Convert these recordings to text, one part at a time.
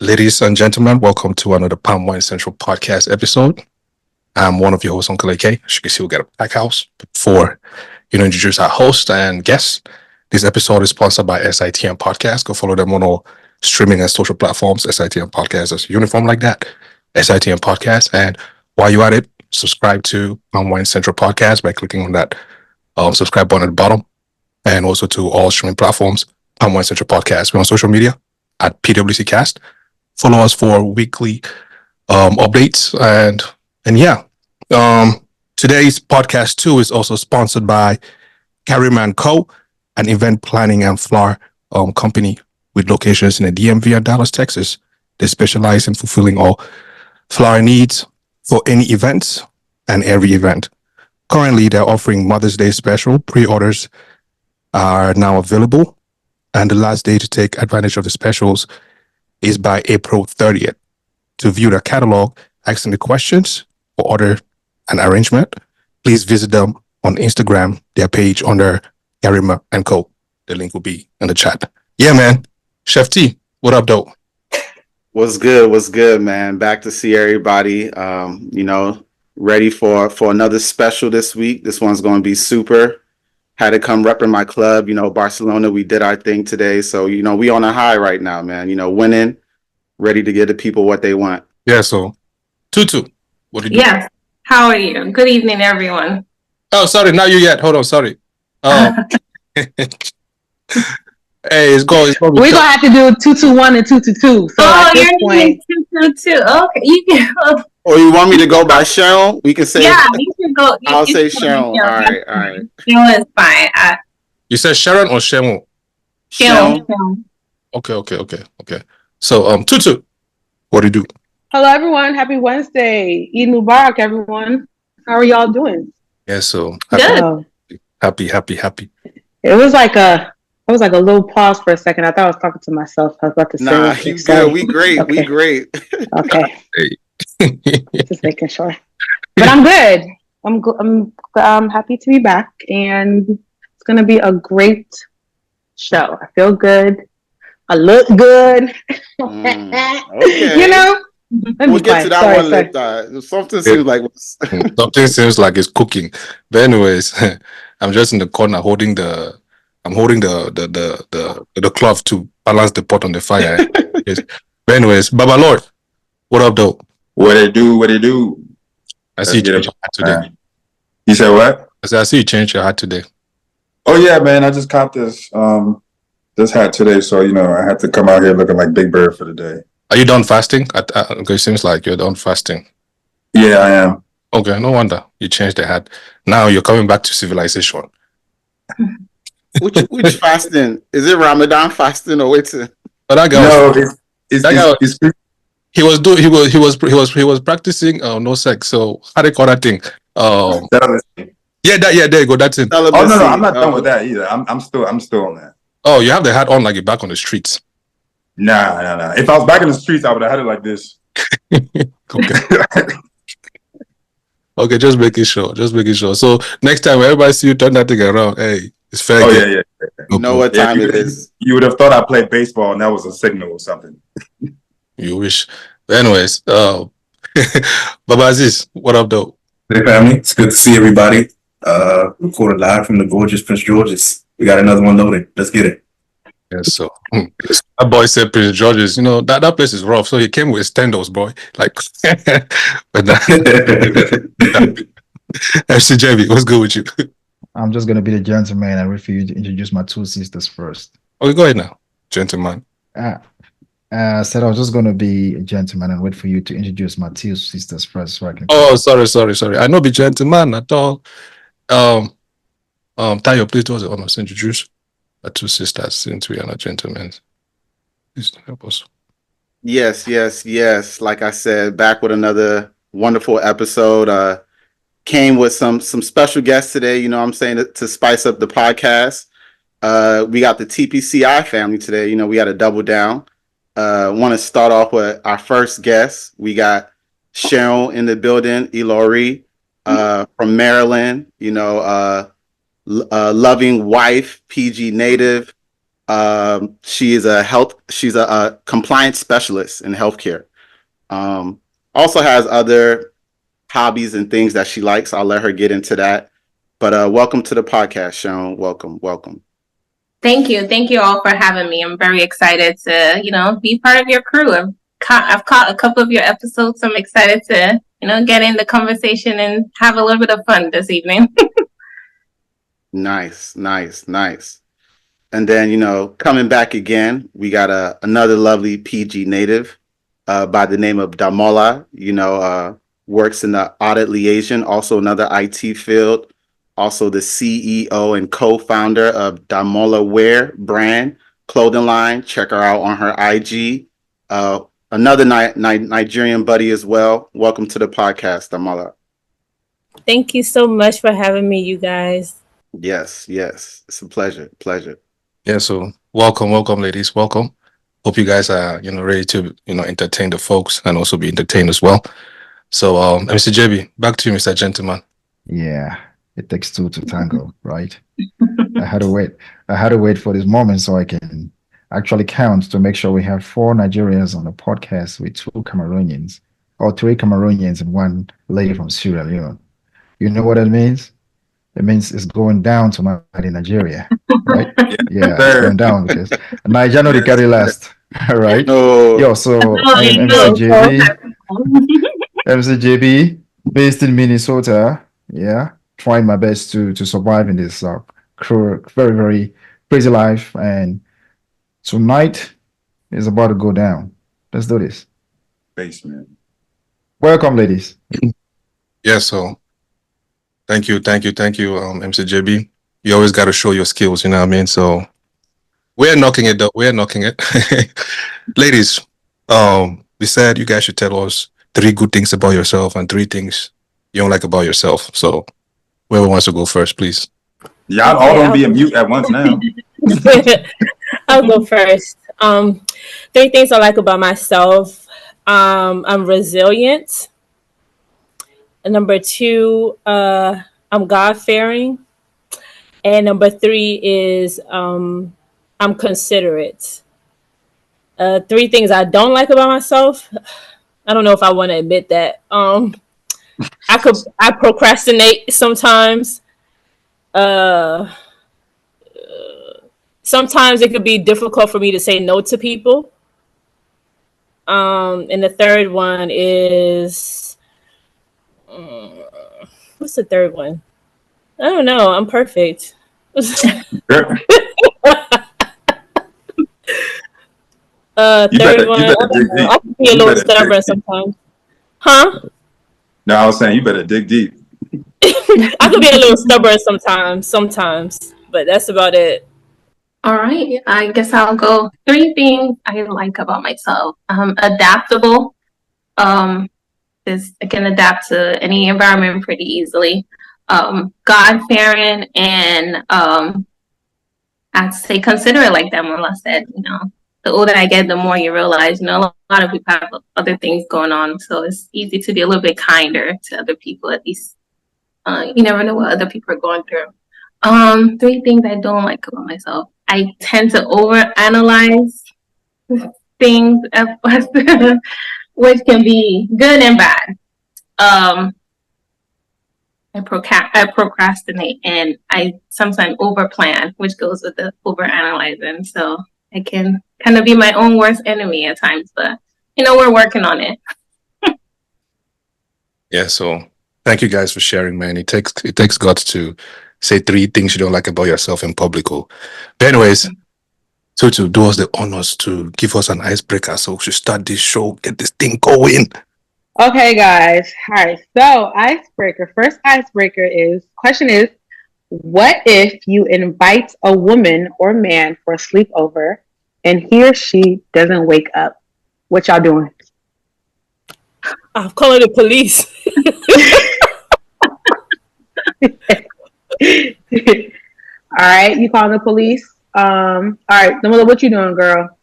Ladies and gentlemen, welcome to another Palm Wine Central podcast episode. I'm one of your hosts, Uncle AK. As you can see, we got a pack house. Before introduce our host and guests, this episode is sponsored by SITM Podcast. Go follow them on all streaming and social platforms. SITM Podcast is uniform like that. SITM Podcast. And while you're at it, subscribe to Palm Wine Central Podcast by clicking on that subscribe button at the bottom. And also to all streaming platforms, Palm Wine Central Podcast. We're on social media at PWC Cast. Follow us for weekly updates and yeah. Today's podcast too is also sponsored by Carryman Co., an event planning and flower company with locations in the DMV and Dallas, Texas. They specialize in fulfilling all flower needs for any events and every event. Currently, they're offering Mother's Day special. Pre-orders are now available, and the last day to take advantage of the specials is by April 30th. To view their catalog, ask them the questions, or order an arrangement, please visit them on Instagram, their page under Garima & Co. The link will be in the chat. Yeah, man. Chef T, what up, though? What's good, man? Back to see everybody. Ready for another special this week. This one's going to be super. Had to come repping my club, Barcelona. We did our thing today. So, we on a high right now, man. Winning, ready to give the people what they want. Yeah, so Tutu, what did you do? Yes. How are you? Good evening, everyone. Oh, sorry, not you yet. Hold on, sorry. Hey, it's going. We're going to have to do 221 and 222. So at this point, 222. Okay, you can. Or you want me to go by Cheryl? We can say. Yeah, you can go. I'll say Cheryl. All right. Cheryl is fine. You said Sharon or Shemo? Cheryl. Okay. So, Tutu, what do you do? hello everyone. Happy Wednesday. Eid Mubarak, everyone. How are y'all doing? Yeah, so Good. happy. It was like a little pause for a second. I thought I was talking to myself. I was about to say. Nah, you good. We great. Okay. We great. Okay. Just making sure. But I'm good. I'm happy to be back, and it's gonna be a great show. I feel good. I look good. Okay. We'll get to that one later. Something seems like it's cooking. But anyways, I'm just in the corner holding the cloth to balance the pot on the fire. Yes. But anyways, Baba Lord, what up, though? What it do? I see you changed your hat today. You said what? I see you changed your hat today. Oh yeah, man! I just copped this hat today, so I had to come out here looking like Big Bird for the day. Are you done fasting? It seems like you're done fasting. Yeah, I am. Okay, no wonder you changed the hat. Now you're coming back to civilization. Which fasting? Is it Ramadan fasting or what's it? But that guy he was practicing no sex. So how do you call that thing? Yeah, there you go. That's it. Oh no, I'm not done with that either. I'm still on that. Oh, you have the hat on like you're back on the streets. Nah. If I was back in the streets, I would have had it like this. Okay. Okay, just making sure. So next time everybody see you turn that thing around, hey, it's fair. Oh yeah. You know what time it is. You would have thought I played baseball and that was a signal or something. You wish. But anyways, Baba Azeez, what up, though? Hey family, it's good to see everybody. Recorded live from the gorgeous Prince George's. We got another one loaded. Let's get it. Yes, so that boy said Prince George's. That place is rough. So he came with stendos, boy. Like, but FCJB, what's good with you? I'm just gonna be the gentleman and wait for you to introduce my two sisters first. Okay, go ahead now, gentleman. I said I was just gonna be a gentleman and wait for you to introduce my two sisters first, so I can. Oh, sorry. I know be gentleman at all. Tayo, please do us the honor to introduce our two sisters since we are not gentlemen. Please help us. Yes. Like I said, back with another wonderful episode. Came with some special guests today, to spice up the podcast. We got the TPCI family today. We got a double down. Want to start off with our first guest. We got Cheryl in the building, Ilori, from Maryland, loving wife, PG native, She's a compliance specialist in healthcare. Also has other hobbies and things that she likes. I'll let her get into that. But welcome to the podcast, Sean. Welcome. Thank you. Thank you all for having me. I'm very excited to, be part of your crew. I've caught a couple of your episodes. So I'm excited to, get in the conversation and have a little bit of fun this evening. Nice. And then, coming back again, we got another lovely PG native by the name of Damola, works in the audit liaison, also another IT field, also the CEO and co-founder of Damola Wear brand clothing line. Check her out on her IG. Another Nigerian buddy as well. Welcome to the podcast, Damola. Thank you so much for having me, you guys. Yes. It's a pleasure. Yeah, so welcome, ladies. Welcome. Hope you guys are, ready to, entertain the folks and also be entertained as well. So, Mr. JB, back to you, Mr. Gentleman. Yeah, it takes two to tango, right? I had to wait for this moment so I can actually count to make sure we have 4 Nigerians on the podcast with 2 Cameroonians, or 3 Cameroonians and 1 lady from Sierra Leone. You know what it means? It means it's going down tonight in Nigeria, right? Yeah, it's going down because Nigeria know they carry last, right? No. So I am MC JB, based in Minnesota. Yeah, trying my best to survive in this very, very crazy life. And tonight is about to go down. Let's do this. Basement. Welcome, ladies. Yeah, so thank you, MC JB. You always got to show your skills, you know what I mean? So we're knocking it though. We're knocking it. Ladies, we said you guys should tell us 3 good things about yourself and 3 things you don't like about yourself. So whoever wants to go first, please. Y'all all don't be a mute at once now. I'll go first. 3 things I like about myself. I'm resilient. And number 2, I'm God-fearing. And number 3 is I'm considerate. 3 things I don't like about myself. I don't know if I want to admit that. I procrastinate sometimes. Sometimes it could be difficult for me to say no to people. And the third one is what's the third one? I don't know. I'm perfect. Third one. I can be a little stubborn sometimes. Huh? No, I was saying you better dig deep. I could be a little stubborn sometimes, but that's about it. All right. I guess I'll go. 3 things I like about myself. Adaptable. Because I can adapt to any environment pretty easily. God-fearing, and I'd say considerate, like Damola said. The older I get, the more you realize, a lot of people have other things going on, so it's easy to be a little bit kinder to other people. At least you never know what other people are going through. 3 things I don't like about myself. I tend to overanalyze things, which can be good and bad. I procrastinate, and I sometimes overplan, which goes with the overanalyzing. So I can kind of be my own worst enemy at times, but we're working on it. Yeah, so thank you guys for sharing, man. It takes guts to say 3 things you don't like about yourself in public. But anyways, Tutu, do us the honors to give us an icebreaker so we should start this show, get this thing going. Okay, guys. All right. So, icebreaker. First icebreaker question is, what if you invite a woman or man for a sleepover and he or she doesn't wake up? What y'all doing? I'm calling the police. All right, you calling the police? All right, Damola, what you doing, girl?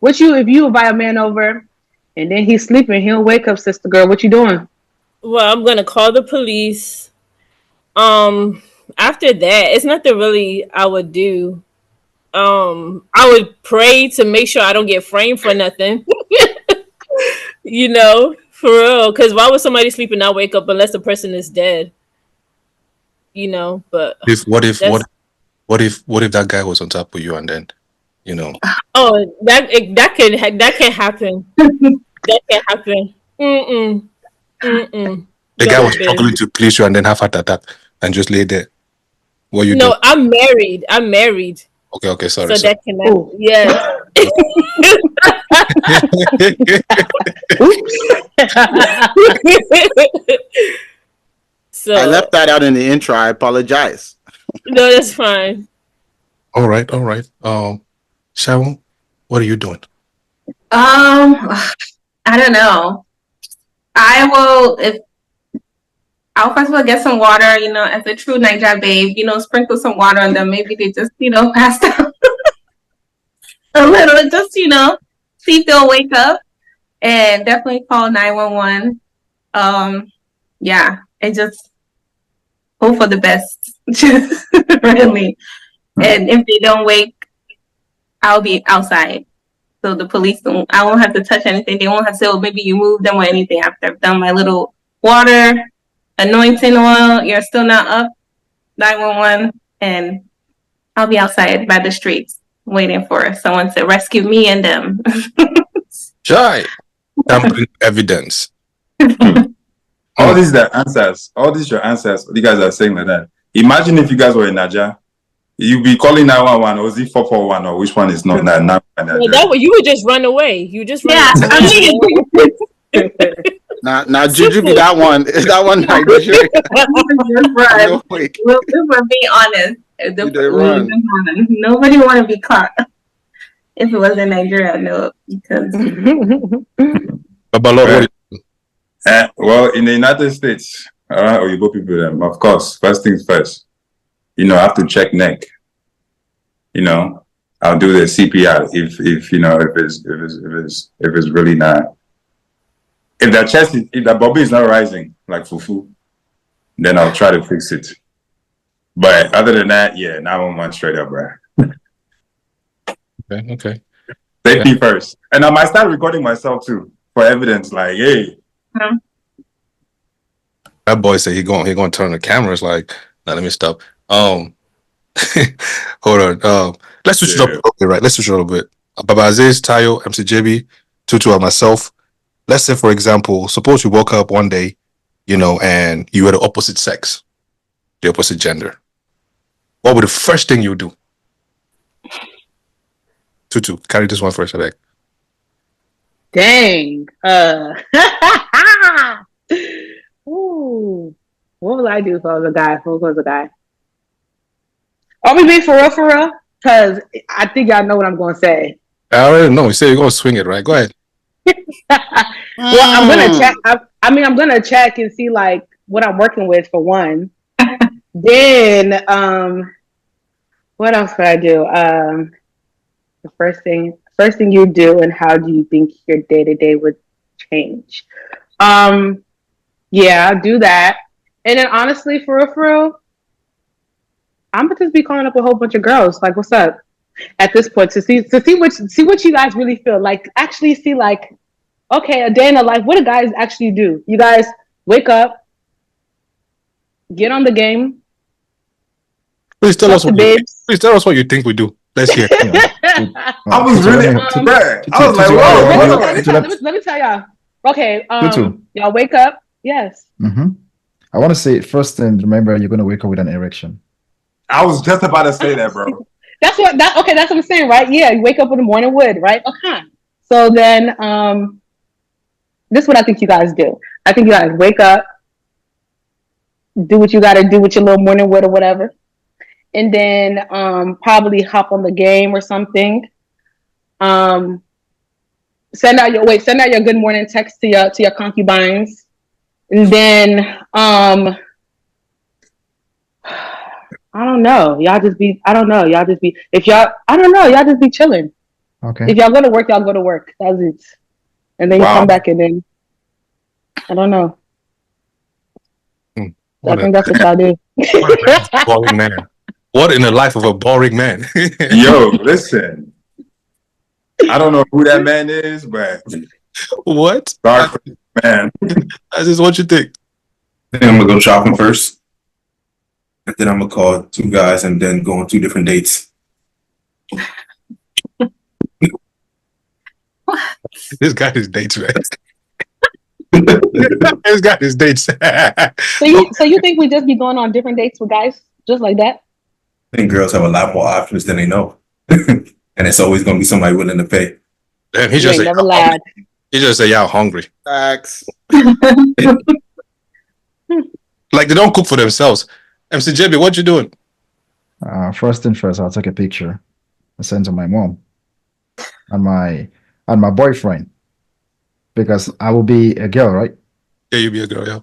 If you invite a man over and then he's sleeping, he'll wake up, sister girl. What you doing? Well, I'm gonna call the police. After that, it's nothing really I would do. I would pray to make sure I don't get framed for nothing. For real. Because why would somebody sleep and not wake up unless the person is dead? But What if that guy was on top of you and then, Oh, that can happen. That can happen. the guy was struggling to please you and then have heart attack and just lay there. What you do? No, I'm married. Okay, sorry. So that can happen. Yes. So I left that out in the intro. I apologize. No, that's fine. All right. Sharon, what are you doing? I don't know. I'll first of all get some water, as a true Niger babe, sprinkle some water on them. Maybe they just, passed out a little, just, see if they'll wake up, and definitely call 911. Yeah, and just hope for the best, really. And if they don't wake, I'll be outside. So the police I won't have to touch anything. They won't have to say, maybe you move them or anything after I've done my little water, anointing oil. You're still not up, 911, and I'll be outside by the streets waiting for someone to rescue me and them. Jai, tampering evidence. All these the answers. All these your answers. You guys are saying like that. Imagine if you guys were in Nigeria, you'd be calling 911 or is it 441 or which one is not that now? You would just run away. You just run away. Now, Juju, be that one. Is that one Nigeria? We'll be honest. Nobody want to be caught. If it was in Nigeria, no, because. Well, in the United States, or you go people them, of course. First things first, I have to check neck. I'll do the CPR if it's really not. If the bobby is not rising like fufu, then I'll try to fix it. But other than that, 911 straight up, bro. Okay. Safety first, and I might start recording myself too for evidence. Like, hey, that boy said he going to turn the cameras. Like, now let me stop. Hold on. Let's switch it up a little bit, right? Let's switch it up a little bit. Baba Azeez, Tayo, MCJB, Tutu, and myself. Let's say, for example, suppose you woke up one day, and you were the opposite sex, the opposite gender. What would the first thing you do? Tutu, carry this one first, I beg. Dang. Ooh. What will I do if I was a guy? Are we being for real? Because I think y'all know what I'm going to say. I already know. You say you're going to swing it, right? Go ahead. Well, I'm going to check. I'm going to check and see, like, what I'm working with, for one. Then, what else would I do? The first thing you do, and how do you think your day-to-day would change? Yeah, I'll do that. And then, honestly, for real, I'm gonna just be calling up a whole bunch of girls. Like, what's up? At this point, to see what you guys really feel like. Actually, see, like, okay, a day in the life. What do guys actually do? You guys wake up, get on the game. Please tell us what you think we do. Let's hear. I was really bad. I was like, whoa. Let me tell y'all. Okay, y'all wake up. Yes. Mm-hmm. I want to say first thing. Remember, you're gonna wake up with an erection. I was just about to say that, bro. That's what I'm saying, right? Yeah, you wake up in the morning wood, right? Okay. So then, this is what I think you guys do. I think you guys wake up, do what you got to do with your little morning wood or whatever, and then probably hop on the game or something. Send out your good morning text to your concubines, and then I don't know. Y'all just be chilling. Okay. If y'all go to work, y'all go to work. That's it. And then you come back and then, I don't know. I think that's what y'all do. Boring man. What in the life of a boring man? Yo, listen. I don't know who that man is, but What? dark man. That's just what you think. I think I'm gonna go shopping first, and then I'm gonna call two guys, and then go on two different dates. This guy is dates, man. This guy is dates. So you think we just be going on different dates with guys just like that? I think girls have a lot more options than they know, and it's always gonna be somebody willing to pay. Damn, he You just ain't said, never lied. he just said, yeah, I'm hungry. Facts. Like they don't cook for themselves. MCJB, what you doing? First thing first, I'll take a picture and send to my mom and my boyfriend because I will be a girl, right? Yeah, you be a girl, yeah.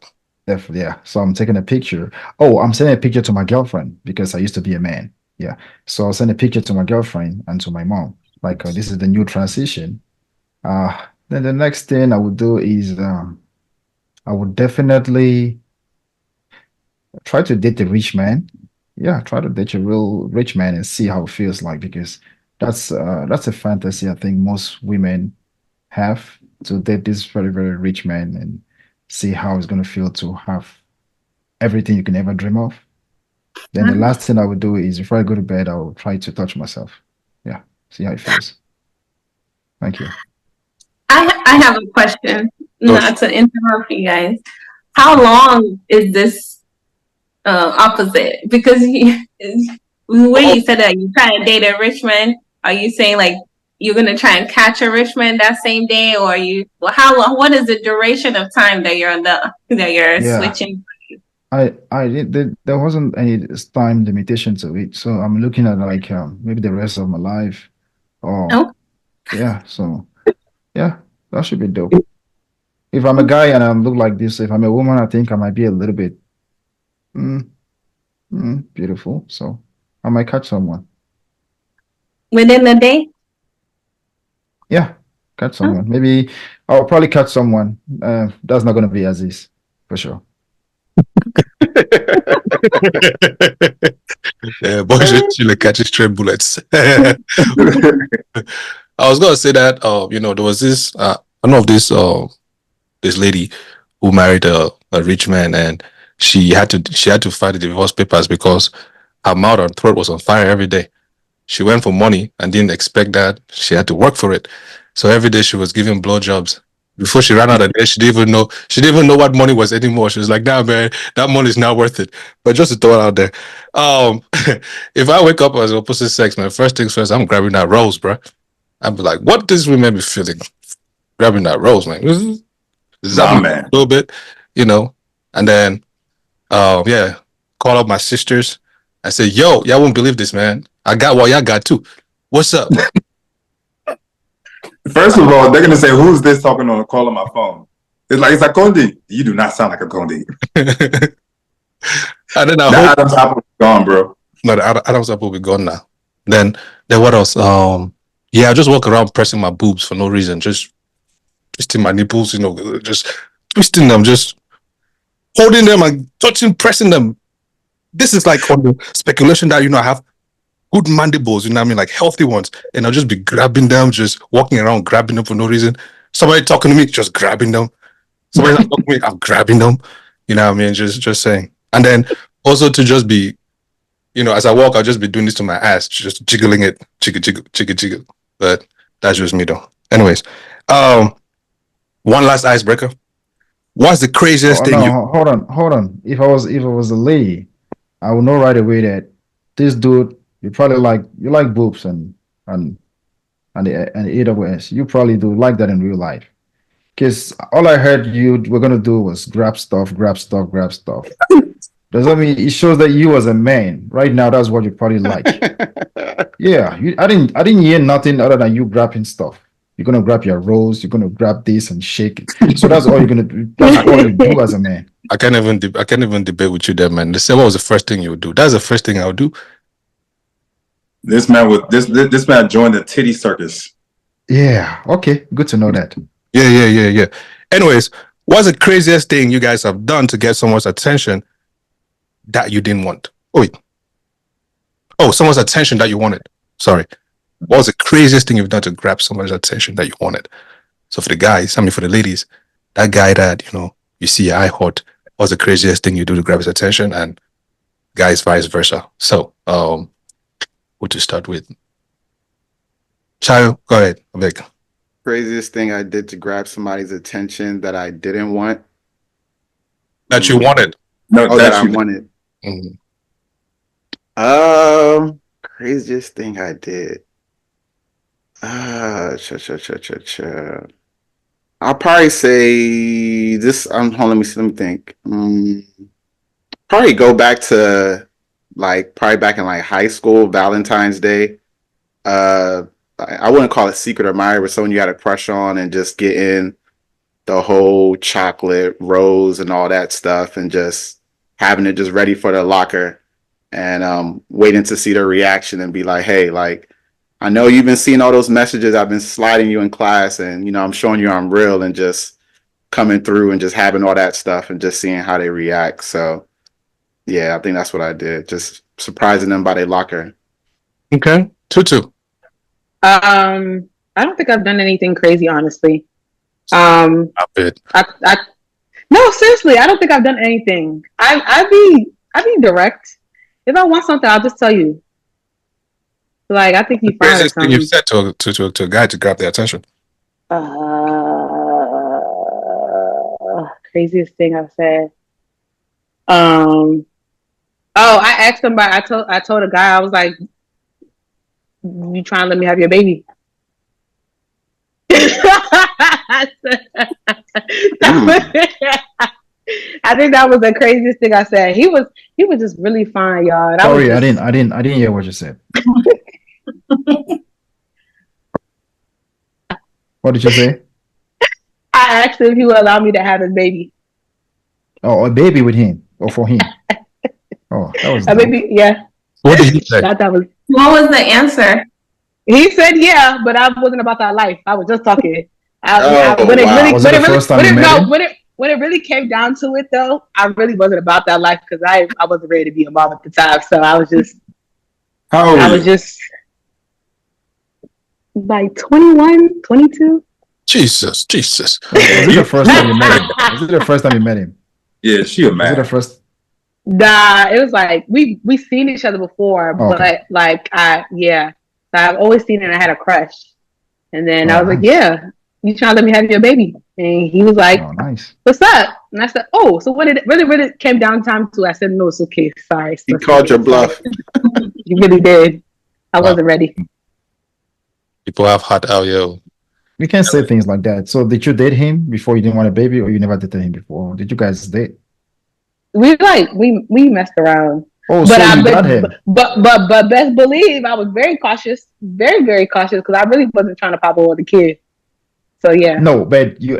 Definitely, yeah. So I'm taking a picture. Oh, I'm sending a picture to my girlfriend because I used to be a man. Yeah. So I'll send a picture to my girlfriend and to my mom. Like this is the new transition. Then the next thing I would do is I would definitely try to date a rich man. Yeah, try to date a real rich man and see how it feels like because that's a fantasy I think most women have to date this very, very rich man and see how it's gonna feel to have everything you can ever dream of. Then the last thing I would do is before I go to bed, I will try to touch myself. Yeah, see how it feels. Thank you. I have a question, not to interrupt you guys. How long is this opposite? Because the way you said that you're trying to date a rich man, are you saying like you're gonna try and catch a rich man that same day, or how long? What is the duration of time that you're switching? There wasn't any time limitation to it, so I'm looking at like maybe the rest of my life. Oh, yeah. So yeah, that should be dope. If I'm a guy and I look like this, if I'm a woman, I think I might be a little bit beautiful. So I might catch someone. Within the day? Yeah, catch someone. Maybe I'll probably catch someone. That's not going to be Azeez for sure. Yeah, boy, she catches straight bullets. I was gonna say that there was this I know of this lady who married a rich man, and she had to fight the divorce papers because her mouth and throat was on fire every day. She went for money and didn't expect that she had to work for it. So every day she was giving blowjobs. Before she ran out of day, she didn't even know what money was anymore. She was like, "Nah, man, that money is not worth it." But just to throw it out there, if I wake up as opposite sex, man, first things first, I'm grabbing that rose, bro. I'm like, what does women be feeling? Grabbing that rose, man. Nah, man. A little bit, and then call up my sisters. I say, "Yo, y'all won't believe this, man. I got what y'all got too. What's up?" First of all, they're gonna say, "Who's this talking on the call on my phone?" It's like Condi. You do not sound like a Condi. And then Adam's apple is gone, bro. No, the Adam's apple will be gone now. Then what else? I just walk around pressing my boobs for no reason, just twisting my nipples, just twisting them, just holding them and touching, pressing them. This is like on the speculation that I have good mandibles, you know what I mean, like healthy ones, and I'll just be grabbing them, just walking around grabbing them for no reason. Somebody talking to me, just grabbing them. Somebody not talking to me, I'm grabbing them. You know what I mean? Just saying. And then also to just be, as I walk, I'll just be doing this to my ass, just jiggling it, jiggle, jiggle, jiggle, jiggle. But that's just me though. Anyways, one last icebreaker. What's the craziest thing Hold on. If I was a lady, I would know right away that this dude, you probably like boobs and the AWS. You probably do like that in real life. Because all I heard you were gonna do was grab stuff. Does that mean it shows that you as a man right now? That's what you probably like. Yeah, I didn't hear nothing other than you grabbing stuff. You're gonna grab your rose. You're gonna grab this and shake it. So that's all you're gonna do. That's all you do as a man. I can't even debate with you there, man. They said, what was the first thing you would do? That's the first thing I would do. This man joined the titty circus. Yeah. Okay. Good to know that. Yeah. Anyways, what's the craziest thing you guys have done to get someone's attention that you didn't want? Oh, wait. Oh, someone's attention that you wanted. Sorry. What was the craziest thing you've done to grab someone's attention that you wanted? So for the guys, for the ladies, that guy that, you see your eye hot, what's the craziest thing you do to grab his attention? And guys, vice versa. So, what to start with? Chayo, go ahead, Vic. Craziest thing I did to grab somebody's attention that I didn't want. That you wanted. No, that I wanted. Mhm. Craziest thing I did. I'll probably say this. Hold on, let me think. Probably go back to probably back in high school, Valentine's Day. I wouldn't call it secret admirer, but someone you had a crush on, and just getting the whole chocolate, rose, and all that stuff, and just having it just ready for the locker, and waiting to see their reaction and be like, hey, I know you've been seeing all those messages I've been sliding you in class, and I'm showing you I'm real, and just coming through and just having all that stuff and just seeing how they react. So yeah, I think that's what I did. Just surprising them by their locker. Okay. Tutu. I don't think I've done anything crazy, honestly. I bet. No, seriously, I don't think I've done anything. I be direct. If I want something, I'll just tell you. I think you find Craziest thing you've said to a guy to grab their attention. Craziest thing I've said. I asked somebody. I told a guy, I was like, "You trying to let me have your baby?" I think that was the craziest thing I said. He was just really fine, y'all. Sorry, I didn't hear what you said. What did you say? I asked him if he would allow me to have his baby. Oh, a baby with him or for him? Oh, that was a baby. Yeah. What did he say? What was the answer? He said, "Yeah," but I wasn't about that life. I was just talking. Was it the first time you met him? When it really came down to it, though, I really wasn't about that life because I wasn't ready to be a mom at the time. So I was just. How old? I was just 21, 22. Jesus. Was it the first time you met him? Was it the first time you met him? Yeah, she a man. Was it the first? Nah, it was we seen each other before, Okay. but I've always seen it. And I had a crush, and then I was like, nice. "Yeah, you trying to let me have your baby?" And he was like, Oh, nice. "What's up?" And I said, "Oh, so when it really came down time to?" I said, "No, it's okay. Sorry." He called your bluff. He really did. I wasn't ready. People have hot out, yo. We can't say things like that. So did you date him before you didn't want a baby, or you never dated him before? Did you guys date? We messed around. Oh, so you got him. But best believe I was very cautious, very, very cautious, because I really wasn't trying to pop over the kid. So yeah. No, but you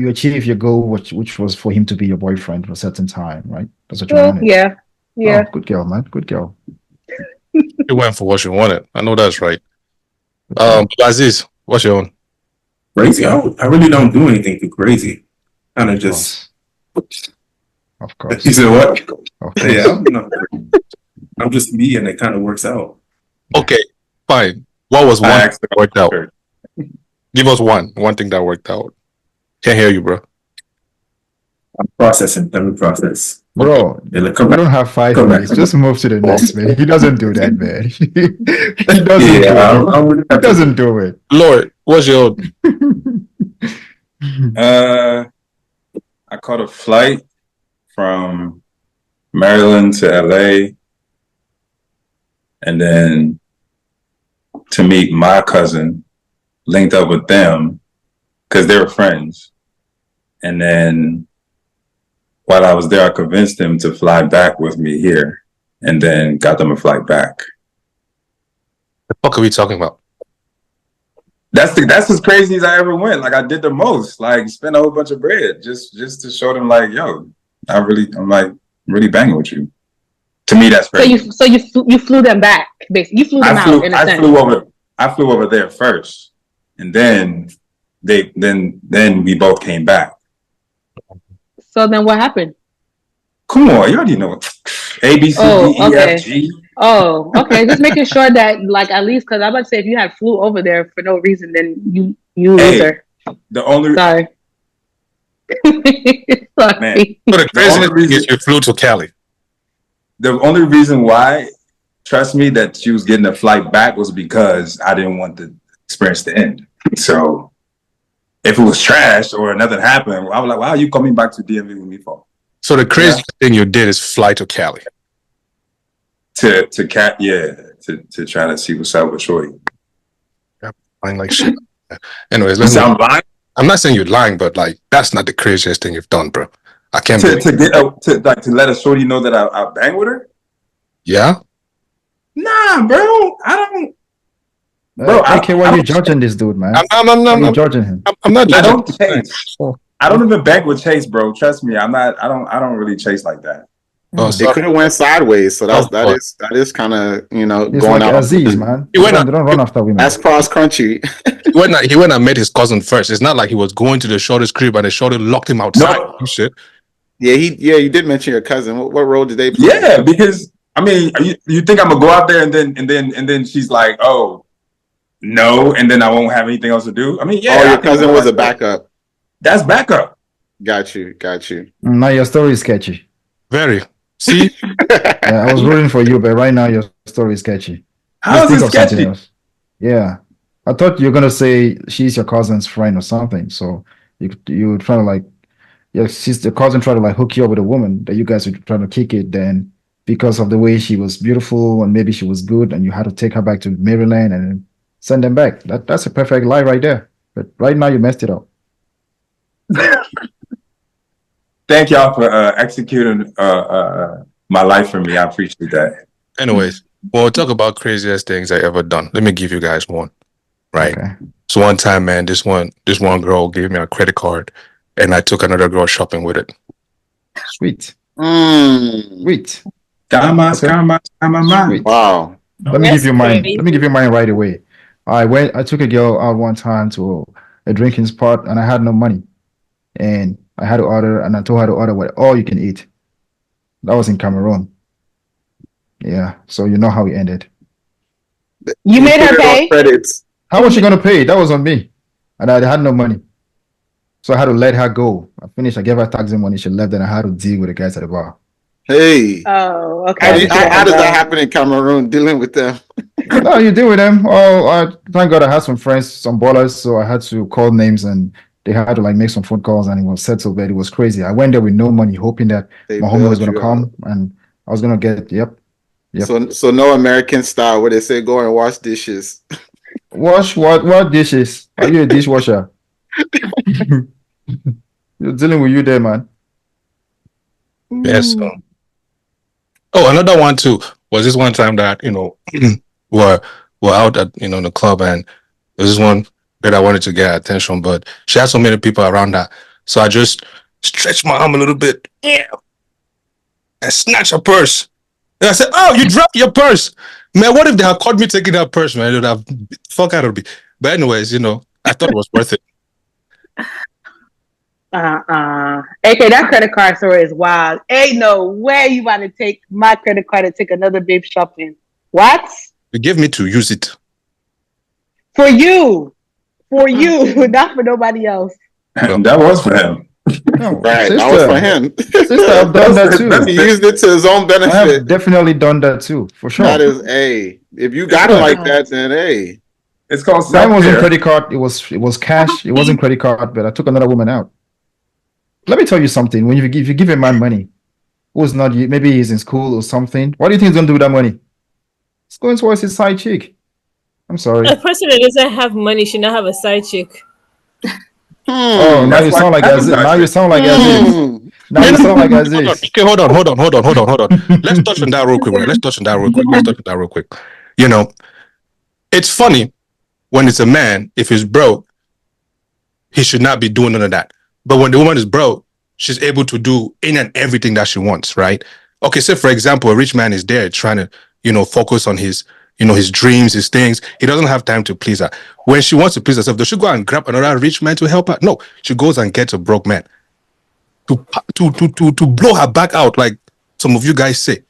achieved your goal, which was for him to be your boyfriend for a certain time, right? That's what you wanted. Yeah. Oh, good girl, man. Good girl. You went for what you wanted. I know that's right. Azeez, what's your own? Crazy. I really don't do anything too crazy. Kind of just. Of course. You said what? Of course. Yeah, I'm just me, and it kind of works out. Okay, fine. What was one I thing asked that worked out? Give us one thing that worked out. Can't hear you, bro. I'm processing. Let me process. Bro, Yeah, we don't have 5 minutes. Just move to the next, man. He doesn't do that, man. He doesn't do it. Lord, what's your I caught a flight from Maryland to LA, and then to meet my cousin, linked up with them because they were friends. And then while I was there, I convinced them to fly back with me here, and then got them a flight back. the fuck are we talking about? That's as crazy as I ever went. I did the most, spent a whole bunch of bread just to show them, yo, I'm really banging with you. To me, that's crazy. So you flew them back, basically. You flew them out in a sense. I flew over there first, and then we both came back. So then what happened? Come on, you already know. A, B, C, D, E, F, G. Oh, okay. Just making sure that, like, at least, because I'm about to say, if you had flew over there for no reason, then you Hey, loser. the only Sorry. man, Sorry. So the the only craziest thing reason is you flew to Cali. the only reason why, trust me, that she was getting a flight back was because I didn't want the experience to end. So if it was trash or nothing happened, I was like, "Why are you coming back to DMV with me for?" So the craziest thing you did is fly to Cali. To to try to see what's up with Shorty. Lying like shit. Anyways, You sound lying I'm not saying you're lying, but like that's not the craziest thing you've done, bro. I can't believe. to let a Shorty know that I bang with her. Yeah. Nah, bro, I don't. Bro, AK, why are you judging this dude, man? Why are you judging him? I'm not I judging. don't chase. Oh, I don't even bang with chase, bro. Trust me, I'm not. I don't really chase like that. oh, It sorry. could have went sideways, so Oh, boy. that is kind of It's going like out. Azeez, man. He They went don't run after women. That's cross country. He went and met his cousin first. It's not like he was going to the shorty's crib and the shorty locked him outside. No. Shit. Yeah, you did mention your cousin. What role did they play? Yeah, because I mean, you think I'm gonna go out there and then she's like, oh no, and then I won't have anything else to do. I mean, yeah. Oh, your cousin was a backup. That's backup. Got you. Now your story is sketchy. Very. See? Yeah, I was rooting for you, but right now your story is sketchy. How is Think it of something sketchy? else. Yeah, I thought you were gonna say she's your cousin's friend or something. So you were trying to like, yeah, she's the cousin trying to like hook you up with a woman that you guys were trying to kick it. Then because of the way she was beautiful and maybe she was good, and you had to take her back to Maryland and send them back. That's a perfect lie right there. But right now you messed it up. Thank y'all for executing my life for me. I appreciate that. Anyways, when we talk about craziest things I ever done, let me give you guys one. Right. Okay. So one time, man, this one girl gave me a credit card and I took another girl shopping with it. Sweet. Mm. Sweet. Sweet. Wow. Let me give you mine. Let me give you mine right away. I took a girl out one time to a drinking spot and I had no money. And I had to order and I told her to order what all you can eat. That was in Cameroon. Yeah. So you know how it ended. You made her put it on pay? credits. How was she gonna pay? That was on me. And I had no money. So I had to let her go. I finished, I gave her taxi money, she left, and I had to deal with the guys at the bar. Hey. Oh, okay. How does that happen in Cameroon, dealing with them? No, you deal with them. Oh, thank God I had some friends, some ballers, so I had to call names and they had to like make some phone calls and it was settled, but it was crazy. I went there with no money, hoping that They my homie was bailed gonna you come and I was gonna get Yep. So no American style where they say go and wash dishes. Wash what dishes? Are you a dishwasher? You're dealing with you there, man. Yes. Oh, another one too was this one time that we're out at in the club and there's this one that I wanted to get her attention, but she had so many people around her, so I just stretched my arm a little bit, and snatched her purse. And I said, "Oh, you dropped your purse, man! What if they had caught me taking that purse, man? It would have fuck out of me." But anyways, I thought it was worth it. AK, that credit card story is wild. Ain't no way you about to take my credit card and take another babe shopping. What? You gave me to use it. For you, not for nobody else. That was for him. No, Right, sister, that was for him. sister, I've done that too. He used it to his own I have benefit. definitely done that too, for sure. That is, if you got it like that, then hey. It's called Mine wasn't self-care. credit card. It was cash. It wasn't credit card, but I took another woman out. Let me tell you something. When if you give a man money, who's not you, maybe he's in school or something. What do you think he's gonna do with that money? It's going towards his side chick. I'm sorry. A person that doesn't have money should not have a side chick. Oh, now you sound like Azeez. Now you sound like Azeez. Now you sound like Azeez. Okay, hold on. Let's touch on that real quick. Right? Let's touch on that real quick. It's funny when it's a man, if he's broke, he should not be doing none of that. But when the woman is broke, she's able to do in and everything that she wants, right? Okay, say for example, a rich man is there trying to, focus on his, his dreams, his things. He doesn't have time to please her. When she wants to please herself, does she go and grab another rich man to help her? No, she goes and gets a broke man to blow her back out, like some of you guys say.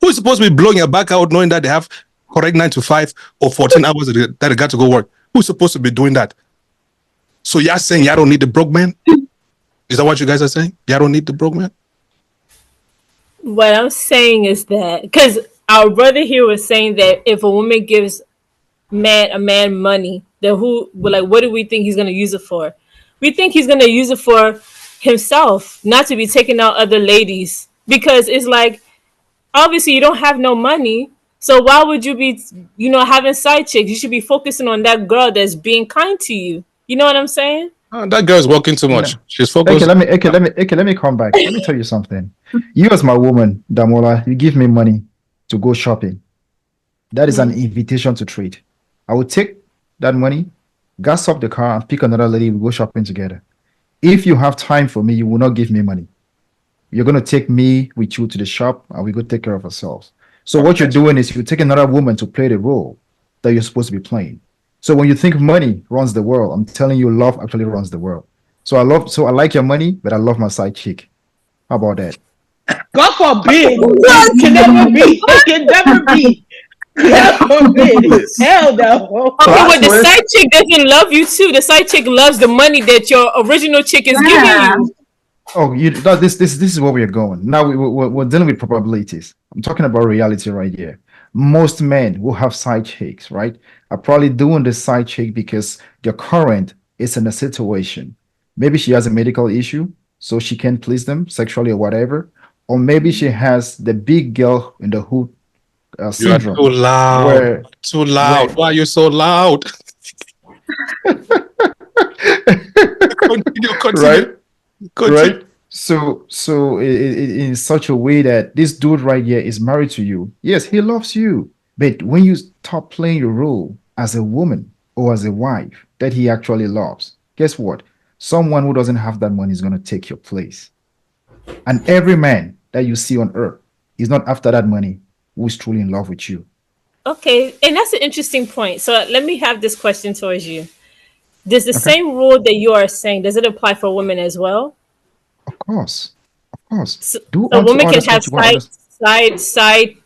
Who's supposed to be blowing your back out knowing that they have correct 9 to 5 or 14 hours that they got to go work? Who's supposed to be doing that? So y'all saying y'all don't need the broke man? Is that what you guys are saying? Y'all don't need the broke man? What I'm saying is that because our brother here was saying that if a woman gives a man money, then what do we think he's gonna use it for? We think he's gonna use it for himself, not to be taking out other ladies. Because it's like, obviously you don't have no money, so why would you be, having side chicks? You should be focusing on that girl that's being kind to you. You know what I'm saying? That girl's working too much. No. She's focused. Let me come back. Let me tell you something. You as my woman, Damola, you give me money to go shopping. That is an invitation to trade. I will take that money, gas up the car, and pick another lady. We go shopping together. If you have time for me, you will not give me money. You're going to take me with you to the shop, and we go take care of ourselves. So what you're doing is you take another woman to play the role that you're supposed to be playing. So when you think money runs the world, I'm telling you, love actually runs the world. So I like your money, but I love my side chick. How about that? God forbid. It can never be. It can never be. God forbid. Hell no. Okay, well, the side chick doesn't love you too. The side chick loves the money that your original chick is giving you. Oh, this is where we're going. Now we're dealing with probabilities. I'm talking about reality right here. Most men who have side chicks, right, are probably doing the side chick because their current is in a situation. Maybe she has a medical issue, so she can't please them sexually or whatever. Or maybe she has the big girl in the hood syndrome. You are too loud. Too loud. Why are you so loud? Continue. Right? So in such a way that this dude right here is married to you. Yes, he loves you. But when you stop playing your role as a woman or as a wife that he actually loves, guess what? Someone who doesn't have that money is going to take your place. And every man that you see on earth is not after that money who is truly in love with you. Okay, and that's an interesting point. So let me have this question towards you. Does the same rule that you are saying, does it apply for women as well? Of course. So a woman can have side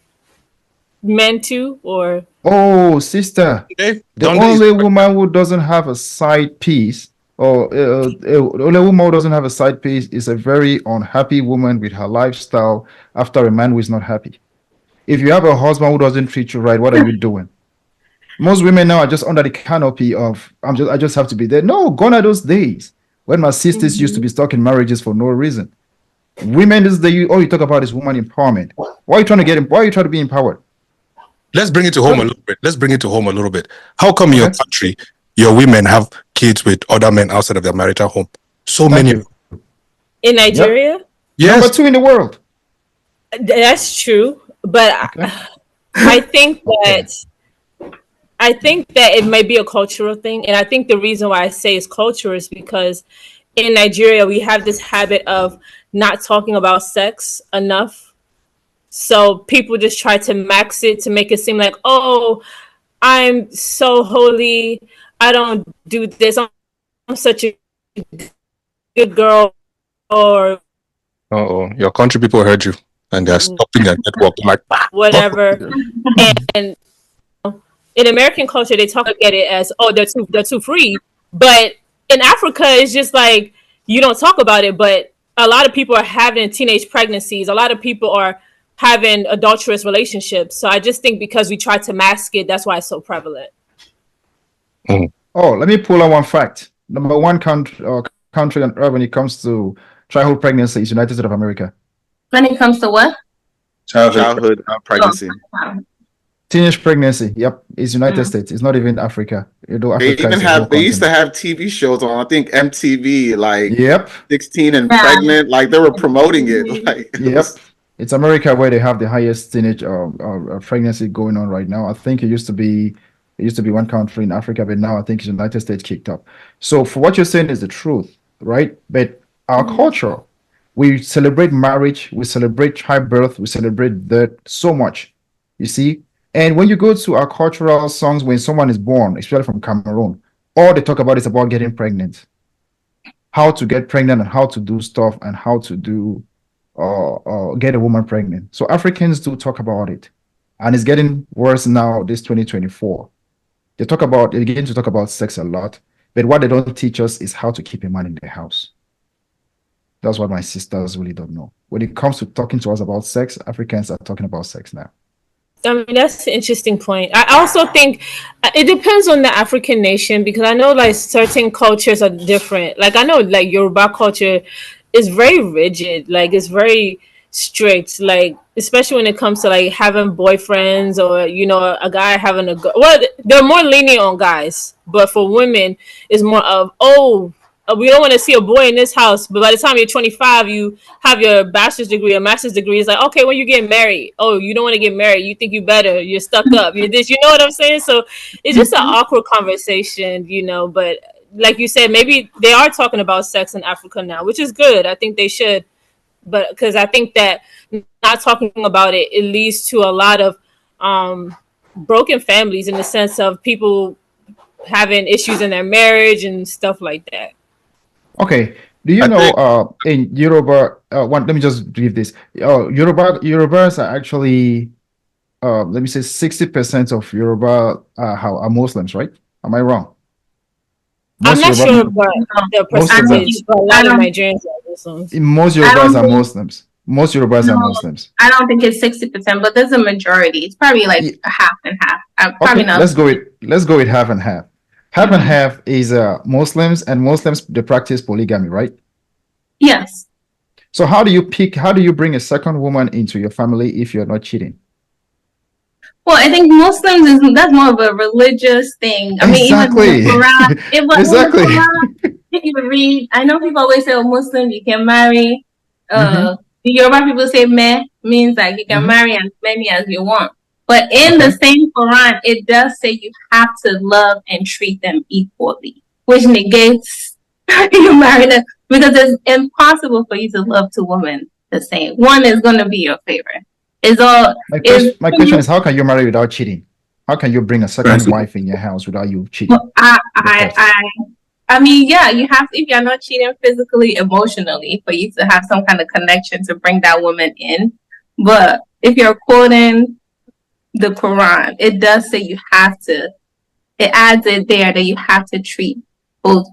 men too, or? Oh, sister, the only woman who doesn't have a side piece, or the only woman who doesn't have a side piece is a very unhappy woman with her lifestyle after a man who is not happy. If you have a husband who doesn't treat you right, what are you doing? Most women now are just under the canopy of I just have to be there. No, gone are those days when my sisters used to be stuck in marriages for no reason. Women this day, all you talk about is woman empowerment. Why are you trying to be empowered? Let's bring it to home a little bit. How come in your country, your women have kids with other men outside of their marital home? So many. In Nigeria? Yep. Yes. Number 2 in the world. That's true. But I think that it might be a cultural thing. And I think the reason why I say it's cultural is because in Nigeria, we have this habit of not talking about sex enough. So people just try to max it to make it seem like, oh, I'm so holy. I don't do this. I'm such a good girl. Or your country people heard you and they're stopping their network like whatever. And in American culture, they talk at it as, oh, they're too free. But in Africa, it's just like you don't talk about it. But a lot of people are having teenage pregnancies. A lot of people are having adulterous relationships. So I just think because we try to mask it, that's why it's so prevalent. Oh, let me pull out one fact. Number 1 country on earth when it comes to childhood pregnancy is United States of America. When it comes to what? Childhood pregnancy. Teenage pregnancy. Yep, it's United States. It's not even Africa. They used to have TV shows on, I think MTV, like yep, 16 and pregnant. Like they were promoting it. Like it's America where they have the highest teenage pregnancy going on right now. I think it used to be one country in Africa, but now I think the United States kicked up. So for what you're saying is the truth, right? But our culture, we celebrate marriage, we celebrate childbirth, we celebrate death so much, you see. And when you go to our cultural songs, when someone is born, especially from Cameroon, all they talk about is about getting pregnant, how to get pregnant and how to do stuff and how to do or get a woman pregnant. So Africans do talk about it, and it's getting worse now. This 2024, they begin to talk about sex a lot, but what they don't teach us is how to keep a man in the house. That's what my sisters really don't know. When it comes to talking to us about sex, Africans are talking about sex now. I mean, that's an interesting point. I also think it depends on the African nation, because I know like certain cultures are different. Like I know like Yoruba culture is very rigid, like it's very strict, like especially when it comes to like having boyfriends, or a guy having a girl. Well, they're more lenient on guys, but for women it's more of, oh, we don't want to see a boy in this house. But by the time you're 25, you have your bachelor's degree, a master's degree. It's like, okay, when you get married, oh, you don't want to get married. You think you better. You're stuck up. You're this. You know what I'm saying? So it's just an awkward conversation, But like you said, maybe they are talking about sex in Africa now, which is good. I think they should. But because I think that not talking about it, it leads to a lot of broken families, in the sense of people having issues in their marriage and stuff like that. Okay. Do you know in Yoruba, let me just give this. Yorubas are actually, let me say 60% of Yoruba are Muslims, right? Am I wrong? I'm not sure about the percentage, but a lot of Nigerians are Muslims. Most Yorubas are Muslims. Most Yorubas are Muslims. I don't think it's 60%, but there's a majority. It's probably like a half and half. Probably not. Let's go with half and half. Half and half is Muslims, and Muslims, they practice polygamy, right? Yes. So how do you bring a second woman into your family if you're not cheating? Well, I think Muslims that's more of a religious thing. I mean, exactly. Even Quran, exactly. If you read, I know people always say, "Oh, Muslim, you can marry." The Yoruba people say "meh" means like you can marry as many as you want. But in the same Quran, it does say you have to love and treat them equally, which negates you marry them, because it's impossible for you to love two women the same. One is going to be your favorite. My question is, how can you marry without cheating? How can you bring a second wife in your house without you cheating? Well, I mean, yeah, you have to, if you're not cheating physically, emotionally, for you to have some kind of connection to bring that woman in. But if you're quoting the Quran, it does say you have to, it adds it there that you have to treat both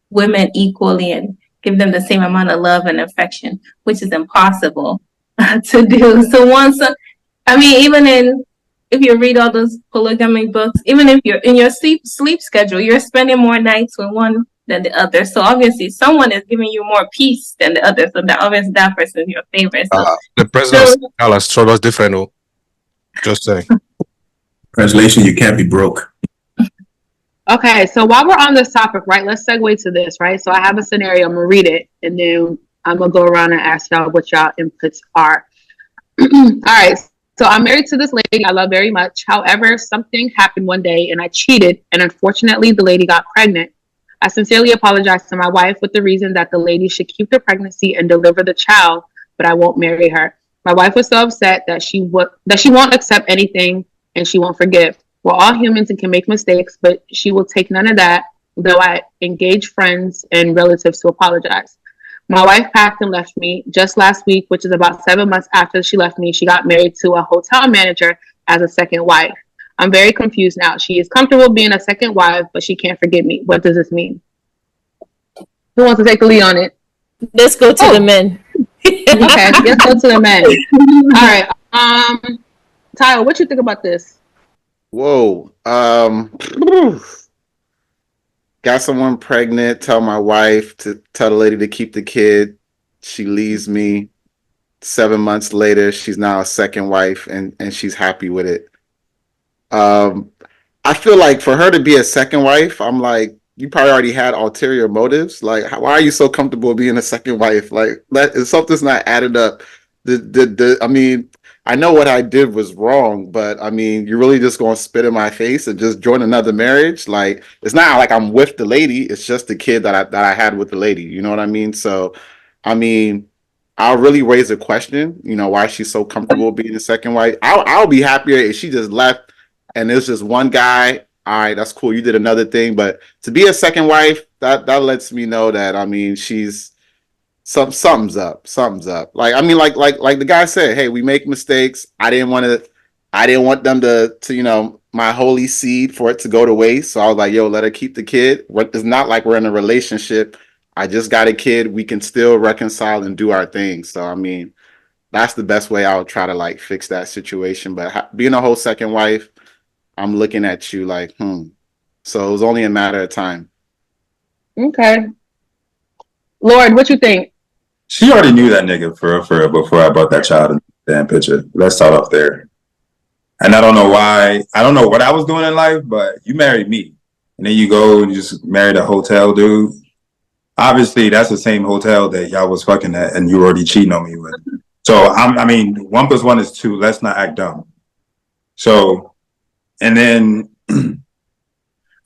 women equally and give them the same amount of love and affection, which is impossible to do. So if you read all those polygamy books, even if you're in your sleep schedule, you're spending more nights with one than the other. So obviously someone is giving you more peace than the other. So that obviously that person is your favorite. So, the president of Dallas told us different. Oh. Just saying. Translation, you can't be broke. Okay, so while we're on this topic, right, let's segue to this, right? So I have a scenario, I'm gonna read it, and then I'm gonna go around and ask y'all what y'all inputs are. All right, so I'm married to this lady I love very much. However, something happened one day and I cheated, and unfortunately the lady got pregnant. I sincerely apologize to my wife with the reason that the lady should keep the pregnancy and deliver the child, but I won't marry her. My wife was so upset that she won't accept anything and she won't forgive. We're all humans and can make mistakes, but she will take none of that, though I engage friends and relatives to apologize. My wife packed and left me just last week, which is about 7 months after she left me. She got married to a hotel manager as a second wife. I'm very confused now. She is comfortable being a second wife, but she can't forgive me. What does this mean? Who wants to take the lead on it? Let's go to the men. Okay, let's go to the men. All right. Tyler, what you think about this? Whoa. Got someone pregnant, tell my wife to tell the lady to keep the kid. She leaves me. 7 months later, she's now a second wife and she's happy with it. I feel like for her to be a second wife, I'm like, you probably already had ulterior motives. Like, why are you so comfortable being a second wife? Like, something's not added up. I mean, I know what I did was wrong, but I mean, you're really just going to spit in my face and just join another marriage? Like, it's not like I'm with the lady. It's just the kid that I had with the lady. You know what I mean? So, I mean, I'll really raise a question, why she's so comfortable being a second wife. I'll be happier if she just left and it's just one guy. All right, that's cool. You did another thing. But to be a second wife, that lets me know that, I mean, she's something's up. Something's up. Like I mean, like the guy said, hey, we make mistakes. I didn't want them to my holy seed for it to go to waste. So I was like, yo, let her keep the kid. It's not like we're in a relationship. I just got a kid. We can still reconcile and do our thing. So I mean, that's the best way I would try to like fix that situation. But being a whole second wife, I'm looking at you like, So it was only a matter of time. Okay. Lord, what you think? She already knew that nigga for real before I brought that child in the damn picture. Let's start off there. And I don't know why. I don't know what I was doing in life, but you married me. And then you go and you just married a hotel dude. Obviously, that's the same hotel that y'all was fucking at and you were already cheating on me with. So, I mean, 1 + 1 is 2. Let's not act dumb. So, and then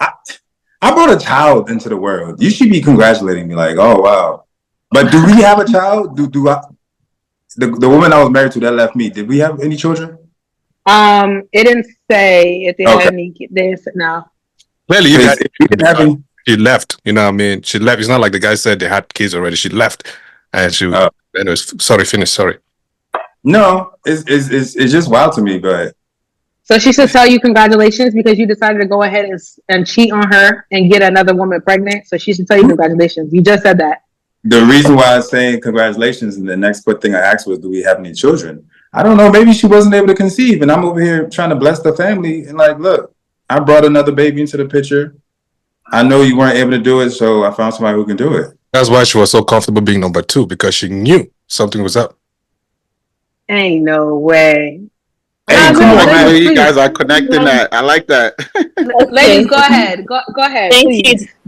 I brought a child into the world. You should be congratulating me like, oh, wow. But do we have a child? Do I? The woman I was married to that left me, did we have any children? It didn't say if they had any. They said no. Clearly, She left. You know what I mean? She left. It's not like the guy said they had kids already. She left, and she. Anyways, sorry. Finish. Sorry. No, it's just wild to me, but. So she should tell you congratulations because you decided to go ahead and cheat on her and get another woman pregnant. So she should tell you congratulations. You just said that. The reason why I was saying congratulations and the next quick thing I asked was, do we have any children? I don't know. Maybe she wasn't able to conceive, and I'm over here trying to bless the family. And like, look, I brought another baby into the picture. I know you weren't able to do it, so I found somebody who can do it. That's why she was so comfortable being number 2 because she knew something was up. Ain't no way. Hey, come on, man. You guys are connecting that. I like that. Ladies, go ahead. Go ahead.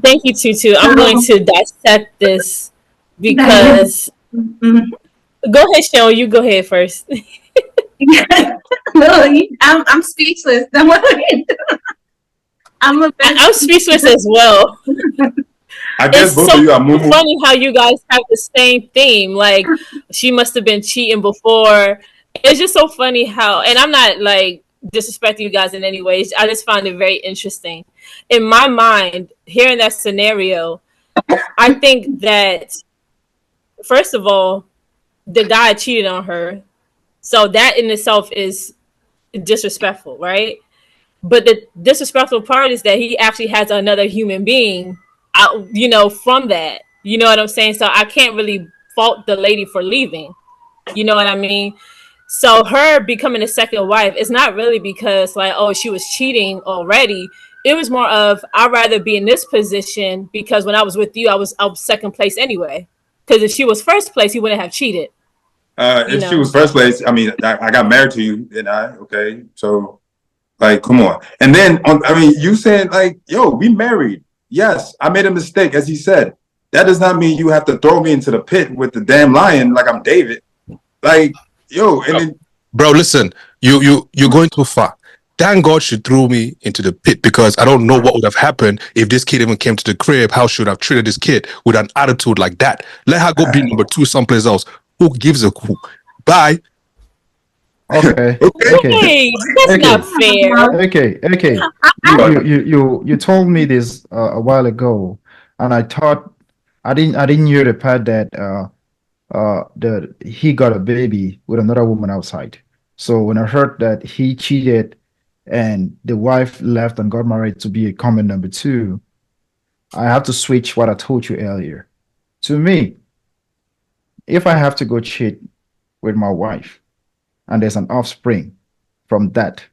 Thank you, Tutu. I'm going to dissect this because. Go ahead, Cheryl. You go ahead first. No, I'm speechless. I'm speechless as well. I guess both of you are moving. It's funny how you guys have the same theme. Like she must have been cheating before. It's just so funny how, and I'm not like disrespecting you guys in any way. I just find it very interesting. In my mind, hearing that scenario, I think that first of all, the guy cheated on her, so that in itself is disrespectful, right? But the disrespectful part is that he actually has another human being out, from that. You know what I'm saying? So I can't really fault the lady for leaving. You know what I mean? So her becoming a second wife is not really because like, oh, she was cheating already. It was more of, I'd rather be in this position because when I was with you, I was second place anyway. Because if she was first place, he wouldn't have cheated. If she was first place, I mean, I got married to you, and okay, so like, come on. And then, you said like, yo, we married. Yes, I made a mistake, as he said. That does not mean you have to throw me into the pit with the damn lion like I'm David. Like, yo, and then, bro, listen, you're going too far. Thank God she threw me into the pit because I don't know what would have happened if this kid even came to the crib. How should I have treated this kid with an attitude like that? Let her go be number 2 someplace else. Who gives a who? Bye. Okay. Hey, that's not fair. Okay. You told me this a while ago, and I thought I didn't hear the part that he got a baby with another woman outside. So when I heard that he cheated and the wife left and got married to be a common number 2, I have to switch what I told you earlier. To me, if I have to go cheat with my wife and there's an offspring from that,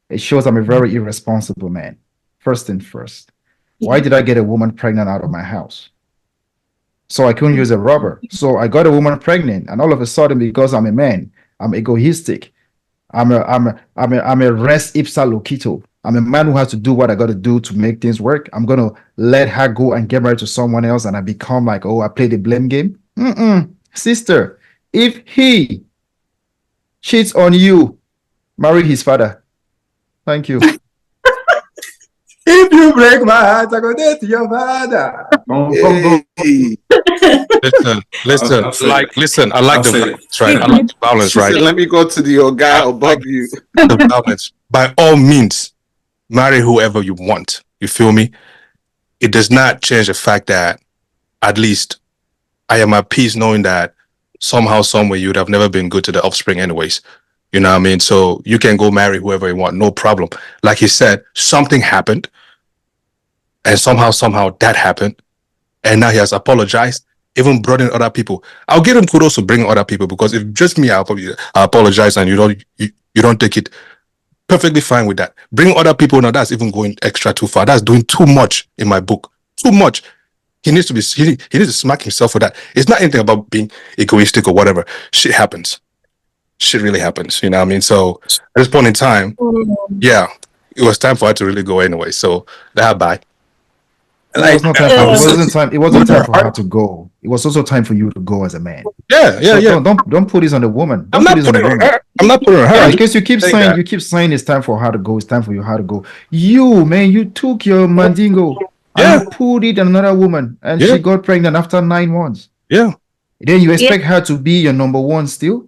it shows I'm a very irresponsible man. First thing first. Why did I get a woman pregnant out of my house? So I couldn't use a rubber. So I got a woman pregnant, and all of a sudden, because I'm a man, I'm egoistic. I'm a res ipsa loquito. I'm a man who has to do what I got to do to make things work. I'm gonna let her go and get married to someone else, and I become like, oh, I play the blame game. Sister, if he cheats on you, marry his father. Thank you. If you break my heart, I go dead to your father. Listen. I like the violence, right? I like the violence, right? Let me go to the guy above you. The violence. By all means, marry whoever you want. You feel me? It does not change the fact that at least I am at peace knowing that somehow, somewhere, you would have never been good to the offspring anyways. You know what I mean? So you can go marry whoever you want, no problem. Like he said, something happened, and somehow that happened, and now he has apologized, even brought in other people. I'll give him kudos for bringing other people, because if just me, I apologize, and you don't take it, perfectly fine with that. Bringing other people, now that's even going extra too far. That's doing too much in my book. Too much. He needs to smack himself for that. It's not anything about being egoistic or whatever. Shit happens. Shit really happens. You know what I mean? So at this point in time, yeah, it was time for her to really go anyway. So that bye. It was not time for, it wasn't time. It wasn't time for her to go. It was also time for you to go as a man. Yeah. Don't put this on the woman. I'm not putting on her. Yeah, because you keep saying it's time for her to go. It's time for her to go. You, man, you took your mandingo and you put it on another woman, and she got pregnant after 9 months. Yeah. Then you expect her to be your number one still?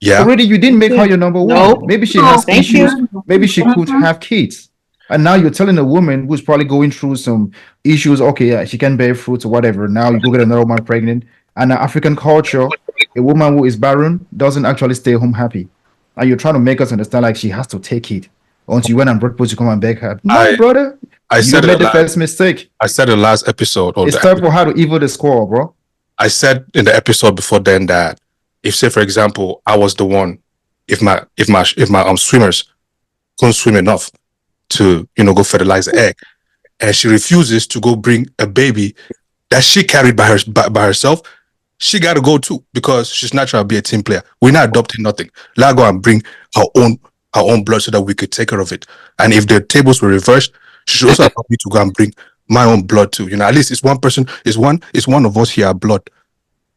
Yeah. Already you didn't make her your number one. Nope. Maybe she has issues. Maybe she could have kids. And now you're telling a woman who's probably going through some issues, okay, yeah, she can bear fruits or whatever. Now you go get another woman pregnant. And in African culture, a woman who is barren doesn't actually stay home happy. And you're trying to make us understand like she has to take it until you went and brought to come and beg her. No, brother. I said made the first mistake. I said in the last episode. It's time for her to evil the score, bro. I said in the episode before then that if, say, for example, I was the one, if my swimmers couldn't swim enough to, go fertilize the egg, and she refuses to go bring a baby that she carried by herself, she got to go too, because she's not trying to be a team player. We're not adopting nothing. Let her go and bring her own blood so that we could take care of it. And if the tables were reversed, she should also allow me to go and bring my own blood too. At least it's one person, it's one of us here, blood.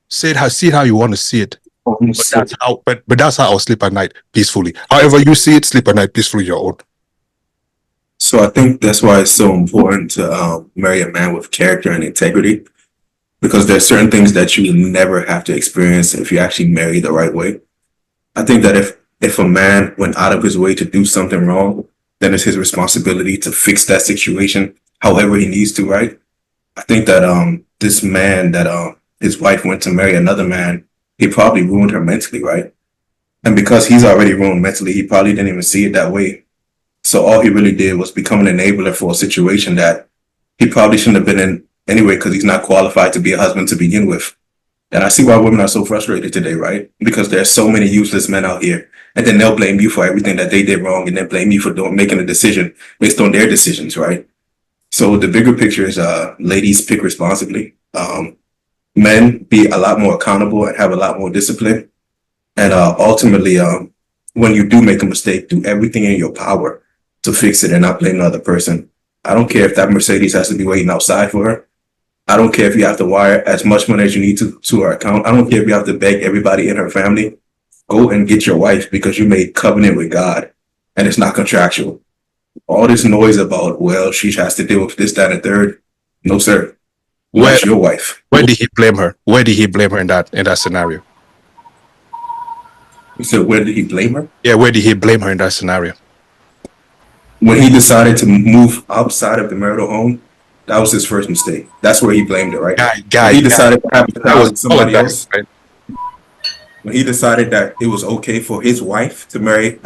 See it how you want to see it. But that's how I'll sleep at night peacefully. However you see it, sleep at night peacefully your own. So I think that's why it's so important to marry a man with character and integrity, because there's certain things that you never have to experience if you actually marry the right way. I think that if a man went out of his way to do something wrong, then it's his responsibility to fix that situation however he needs to, right? I think that this man that his wife went to marry another man, he probably ruined her mentally, right? And because he's already ruined mentally, he probably didn't even see it that way. So all he really did was become an enabler for a situation that he probably shouldn't have been in anyway, because he's not qualified to be a husband to begin with. And I see why women are so frustrated today, right? Because there's so many useless men out here, and then they'll blame you for everything that they did wrong, and then blame you for making a decision based on their decisions, right? So the bigger picture is ladies, pick responsibly. Men, be a lot more accountable and have a lot more discipline. And ultimately, when you do make a mistake, do everything in your power to fix it and not blame the other person. I don't care if that Mercedes has to be waiting outside for her. I don't care if you have to wire as much money as you need to her account. I don't care if you have to beg everybody in her family. Go and get your wife, because you made covenant with God and it's not contractual. All this noise about, well, she has to deal with this, that, and third. No, sir. That's your wife. Where did he blame her? Where did he blame her in that scenario? You said, where did he blame her? Yeah, where did he blame her in that scenario? When he decided to move outside of the marital home, that was his first mistake. That's where he blamed her, right? He decided to have that with somebody else. Right? When he decided that it was okay for his wife to marry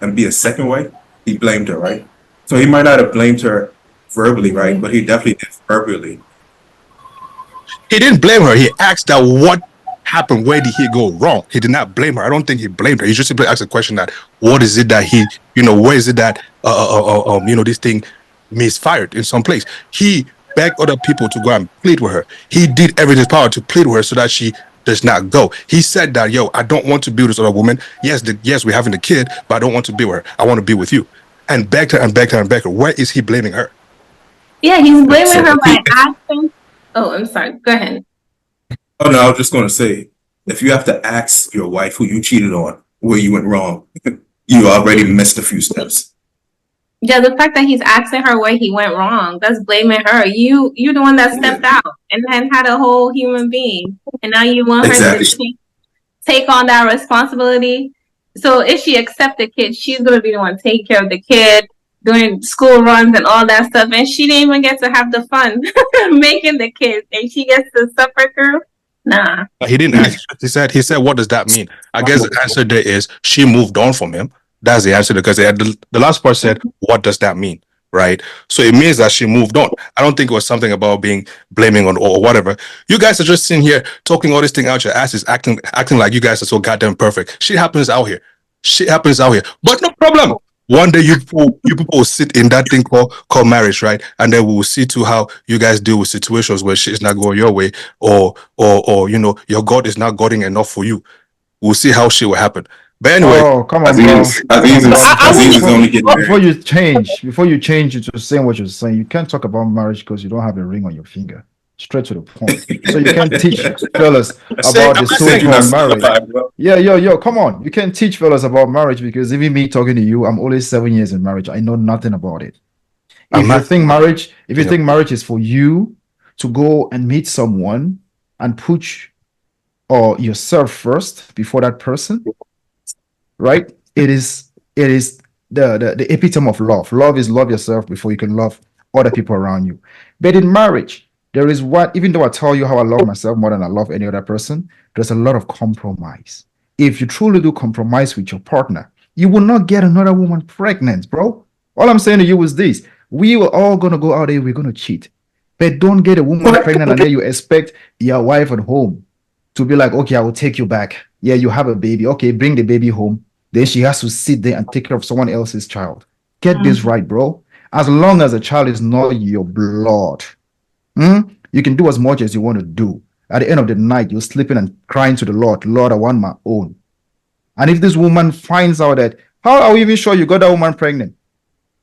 and be a second wife, he blamed her, right? So he might not have blamed her verbally, right? But he definitely did verbally. He didn't blame her. He asked that what happened, where did he go wrong? He did not blame her. I don't think he blamed her. He just simply asked the question that what is it that he, where is it that this thing misfired in some place. He begged other people to go and plead with her. He did everything in his power to plead with her so that she does not go. He said that, I don't want to be with this other woman. Yes, we're having a kid, but I don't want to be with her. I want to be with you. And begged her and begged her and begged her. Where is he blaming her? Yeah, he's blaming her by asking. Oh, I'm sorry. Go ahead. Oh, no, I was just going to say, if you have to ask your wife who you cheated on where you went wrong, you already missed a few steps. Yeah, the fact that he's asking her where he went wrong, that's blaming her. You're the one that stepped out and then had a whole human being. And now you want her to take on that responsibility. So if she accepts the kid, she's going to be the one taking care of the kid, doing school runs and all that stuff. And she didn't even get to have the fun making the kids. And she gets to suffer through. Nah. He didn't ask. He said, what does that mean? I guess the answer there is she moved on from him. That's the answer, because the last part said, what does that mean? Right? So it means that she moved on. I don't think it was something about being blaming on or whatever. You guys are just sitting here talking all this thing out your asses, acting like you guys are so goddamn perfect. Shit happens out here. But no problem. One day you people will sit in that thing called marriage, right? And then we will see to how you guys deal with situations where shit is not going your way, or your God is not Goding enough for you. We'll see how shit will happen. But anyway, Oh, come on, Azeez, bro. Azeez is only getting Before married. you change into saying what you're saying, you can't talk about marriage because you don't have a ring on your finger. Straight to the point. So you can't teach fellas about the so-called marriage. Yeah, yo, come on. You can't teach fellas about marriage because even me talking to you, I'm only 7 years in marriage. I know nothing about it. If you think marriage is for you to go and meet someone and put yourself first before that person, right? It is the epitome of love. Love is love yourself before you can love other people around you. But in marriage, there is even though I tell you how I love myself more than I love any other person, there's a lot of compromise. If you truly do compromise with your partner, you will not get another woman pregnant, bro. All I'm saying to you is this: we are all gonna go out there, we're gonna cheat. But don't get a woman pregnant and then you expect your wife at home to be like, okay, I will take you back. Yeah, you have a baby. Okay, bring the baby home. Then she has to sit there and take care of someone else's child. Get this right, bro. As long as the child is not your blood, you can do as much as you want to do. At the end of the night, you're sleeping and crying to the Lord, Lord, I want my own. And if this woman finds out that, how are we even sure you got that woman pregnant?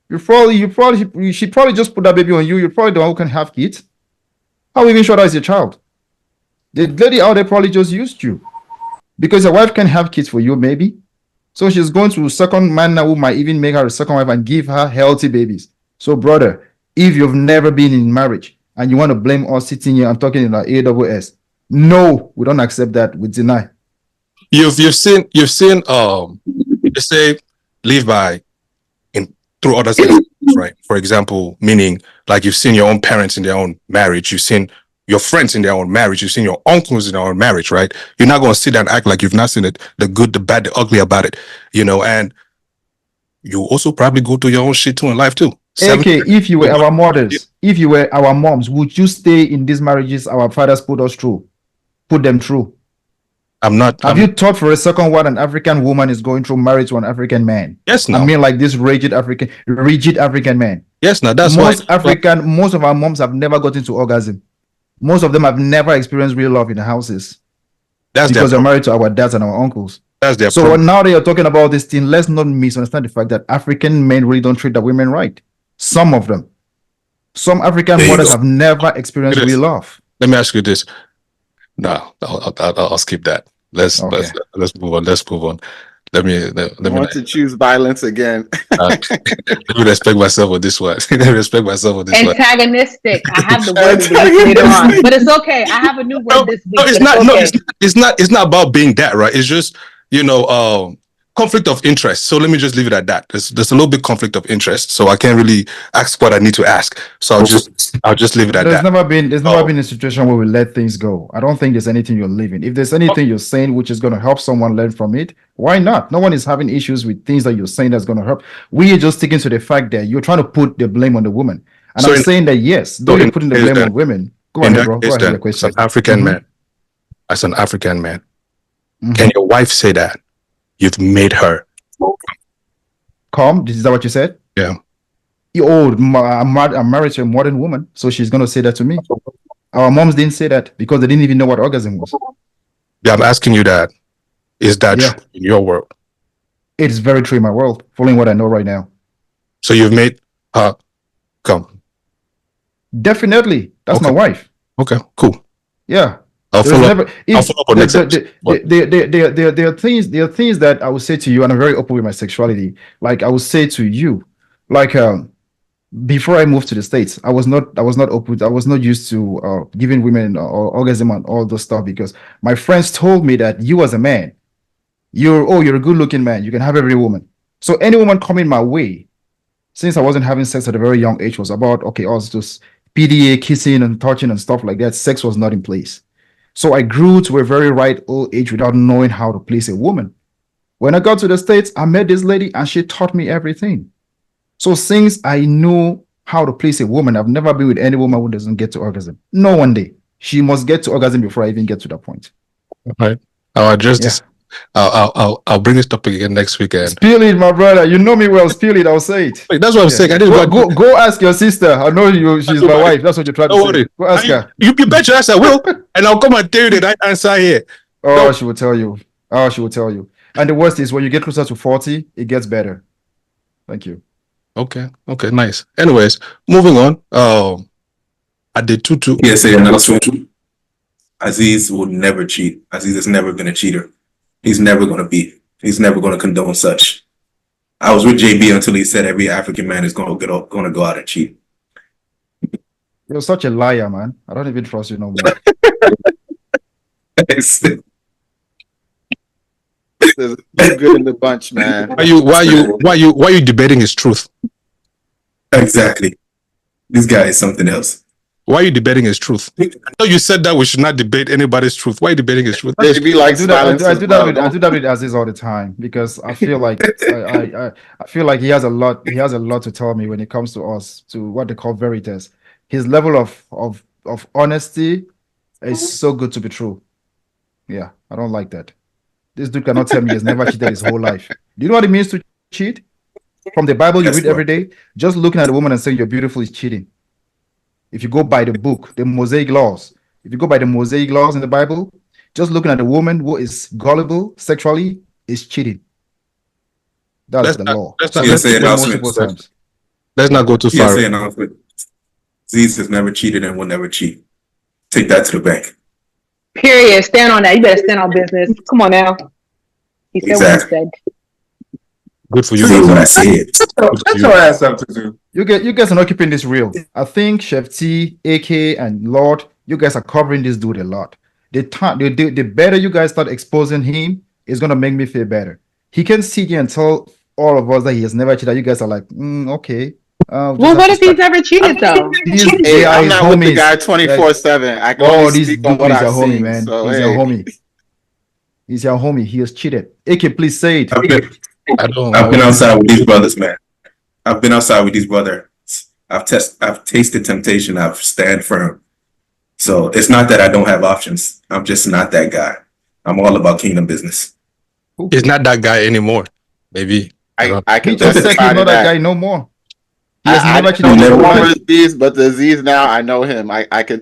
She probably just put that baby on you. You're probably the one who can have kids. How are we even sure that is your child? The lady out there probably just used you because your wife can have kids for you, maybe. So she's going to a second man now who might even make her a second wife and give her healthy babies. So, brother, if you've never been in marriage and you want to blame us sitting here and talking in our AWS, no, we don't accept that. We deny. You've seen they say live by through others, right? For example, meaning like you've seen your own parents in their own marriage, you've seen your friends in their own marriage, you've seen your uncles in their own marriage, right? You're not going to sit there and act like you've not seen it, the good, the bad, the ugly about it, and you also probably go through your own shit too in life too. Okay, if you were our mothers, if you were our moms, would you stay in these marriages our fathers put them through? Have you thought for a second what an African woman is going through married to an African man? Yes, no. I mean, like this rigid African man. Yes, no. That's most of our moms have never gotten to orgasm. Most of them have never experienced real love in the houses. That's because they're married to our dads and our uncles. That's their problem. Now that you're talking about this thing, let's not misunderstand the fact that African men really don't treat the women right. Some of them. Some African mothers have never experienced real love. Let me ask you this. No, I'll skip that. Let's move on. Let's move on. Let me want to choose violence again. Let me respect myself with this one. Antagonistic. I have the word later on, but it's okay. I have a new word this week. No, it's not. Okay. It's not about being that, right? It's just conflict of interest. So let me just leave it at that. There's a little bit conflict of interest, so I can't really ask what I need to ask. So I'll just leave it at that. There's never been a situation where we let things go. I don't think there's anything you're leaving. If there's anything you're saying which is going to help someone learn from it, why not? No one is having issues with things that you're saying that's going to help. We are just sticking to the fact that you're trying to put the blame on the woman. And so I'm saying that yes, though you're putting the blame on women. Go ahead, bro. Go ahead with the question. As an African man, can your wife say that you've made her come? Is that what you said? Yeah. I'm married to a modern woman, so she's going to say that to me. Our moms didn't say that because they didn't even know what orgasm was. Yeah, I'm asking you that. Is that true in your world? It's very true in my world, following what I know right now. So you've made her come? Definitely. That's my wife. Okay, cool. Yeah. I'll follow up on next episode. There are things that I would say to you, and I'm very open with my sexuality. Like I would say to you, like before I moved to the States, I was not open. I was not used to giving women orgasm and all those stuff because my friends told me that you as a man, you're a good looking man. You can have every woman. So any woman coming my way, since I wasn't having sex at a very young age, was about I was just PDA, kissing and touching and stuff like that. Sex was not in place. So I grew to a very ripe old age without knowing how to please a woman. When I got to the States, I met this lady and she taught me everything. So since I know how to please a woman, I've never been with any woman who doesn't get to orgasm. No one day. She must get to orgasm before I even get to that point. All right. I'll address this. I'll bring this topic again next weekend. Spill it, my brother. You know me well. Spill it. I'll say it. Wait, that's what I'm saying. I didn't go ask your sister. I know you. She's my wife. That's what you're trying to say. Go ask her. You bet your ass I will, and I'll come and tell you the right answer here. Oh, she will tell you. Oh, she will tell you. And the worst is when you get closer to 40, it gets better. Thank you. Okay, nice. Anyways, moving on. Adetutu. Yes, announcement. Azeez will never cheat. Azeez has never been a cheater. He's never going to be. He's never going to condone such. I was with JB until he said every African man is going to go out and cheat. You're such a liar, man. I don't even trust you no more. You're good in the bunch, man. Why you debating his truth? Exactly. This guy is something else. Why are you debating his truth? I know you said that we should not debate anybody's truth. Why are you debating his truth? I do that with Azeez all the time because I feel like I feel like he has a lot to tell me when it comes to us, to what they call veritas. His level of honesty is so good to be true. Yeah, I don't like that. This dude cannot tell me he's never cheated his whole life. Do you know what it means to cheat? From the Bible you read every day, just looking at a woman and saying you're beautiful is cheating. If you go by the book, the Mosaic laws, if you go by the Mosaic laws in the Bible, just looking at a woman who is gullible sexually is cheating. That's the law. Let's not go too far. Azeez has never cheated and will never cheat. Take that to the bank. Period. Stand on that. You better stand on business. Come on now. He said what he said. Good for you. Say what I said. That's your ass up to do. You guys are not keeping this real. I think Chef T, AK, and Lord, you guys are covering this dude a lot. The better you guys start exposing him, it's gonna make me feel better. He can sit here and tell all of us that he has never cheated. You guys are like, okay. Well, what if he's ever cheated though? I'm not with the guy 24/7. I can only speak on what I've seen, man. So, he's your homie. He's your homie. He has cheated. AK, please say it. I've been outside with these brothers, man. I've been outside with these brothers. I've tasted temptation. I've stand firm. So it's not that I don't have options. I'm just not that guy. I'm all about kingdom business. He's not that guy anymore. Maybe I can just say he's not that guy no more. He has never cheated. Azeez, but the Azeez now I know him. I can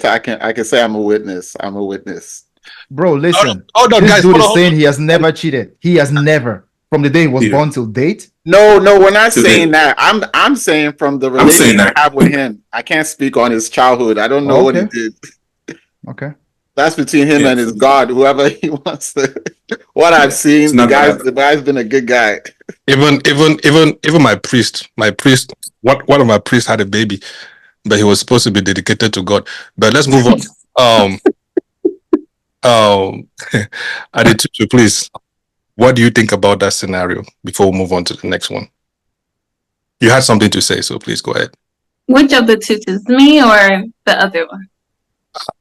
say I'm a witness. I'm a witness. Bro, listen. No, this guys, dude is saying he has never cheated. He has never. From the day he was born till date? No, we're not saying that. I'm saying from the relationship I have with him. I can't speak on his childhood. I don't know what he did. Okay. That's between him and his God, whoever he wants to. What I've seen, the guy's been a good guy. Even my priest, one of my priests had a baby, but he was supposed to be dedicated to God. But let's move on. Adetutu, please. What do you think about that scenario before we move on to the next one? You had something to say, so please go ahead. Which of the Tutus, me or the other one?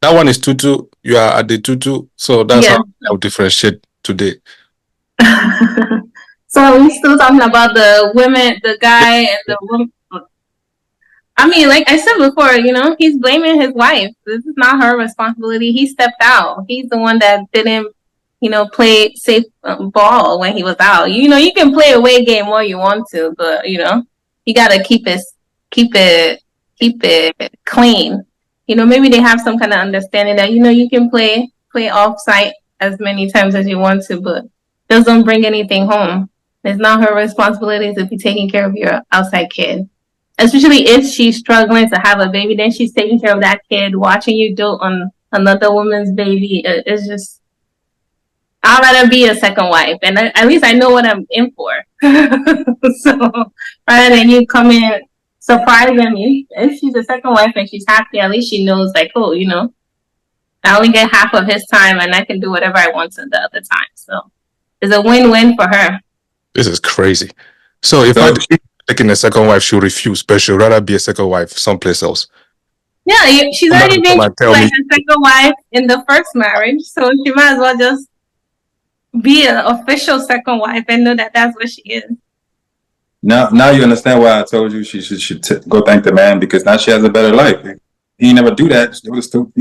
That one is Tutu. You are Adetutu, so that's how I'll differentiate today. So are we still talking about the women, the guy and the woman? I mean, like I said before, he's blaming his wife. This is not her responsibility. He stepped out. He's the one that didn't play safe ball when he was out. You can play away game all you want to, but you gotta keep it clean. Maybe they have some kind of understanding that you can play off site as many times as you want to, but doesn't bring anything home. It's not her responsibility to be taking care of your outside kid, especially if she's struggling to have a baby. Then she's taking care of that kid, watching you dote on another woman's baby. It's just. I'd rather be a second wife, and at least I know what I'm in for. So rather than you come in surprising me, if she's a second wife and she's happy, at least she knows, like, oh, I only get half of his time, and I can do whatever I want to the other time. So it's a win-win for her. This is crazy. So if I taking a second wife, she'll refuse, but she'll rather be a second wife someplace else. Yeah, she's I'm not already gonna been somebody tell like me. a second wife in the first marriage, so she might as well just be an official second wife and know that that's what she is. Now you understand why I told you she should go thank the man, because now she has a better life. He never do that. It would still,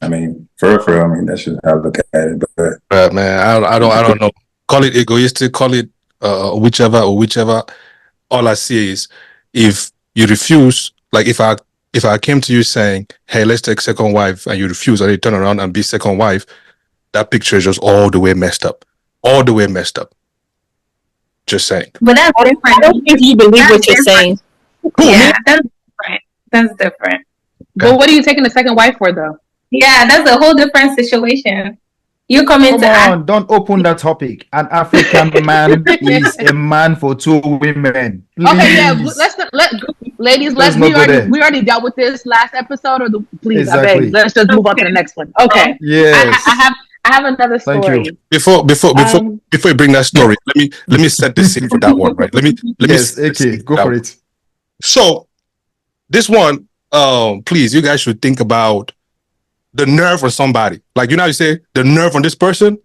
I mean, for real, I mean, that's just how I look at it. But Man, I don't know. Call it egoistic, call it whichever. All I see is if you refuse, like if I came to you saying, "Hey, let's take second wife," and you refuse, and you turn around and be second wife, that picture is just all the way messed up. All the way messed up. Just saying. But that's I different. don't think you believe what you're saying. Yeah, that's different. That's different. But what are you taking a second wife for, though? Yeah, that's a whole different situation. You come Come into act. on, don't open that topic. An African man is a man for two women. Okay, yeah. Please. Ladies, Let's not go there. we already dealt with this last episode. Please, I Exactly. beg. Let's just move on to the next one. Okay. Yes. I have another Thank story. you. Before you bring that story, let me set the scene for that one, right? Let me Yes, set the scene okay, go that for one. it. So this one, please, you guys should think about the nerve on somebody. Like, how you say the nerve on this person?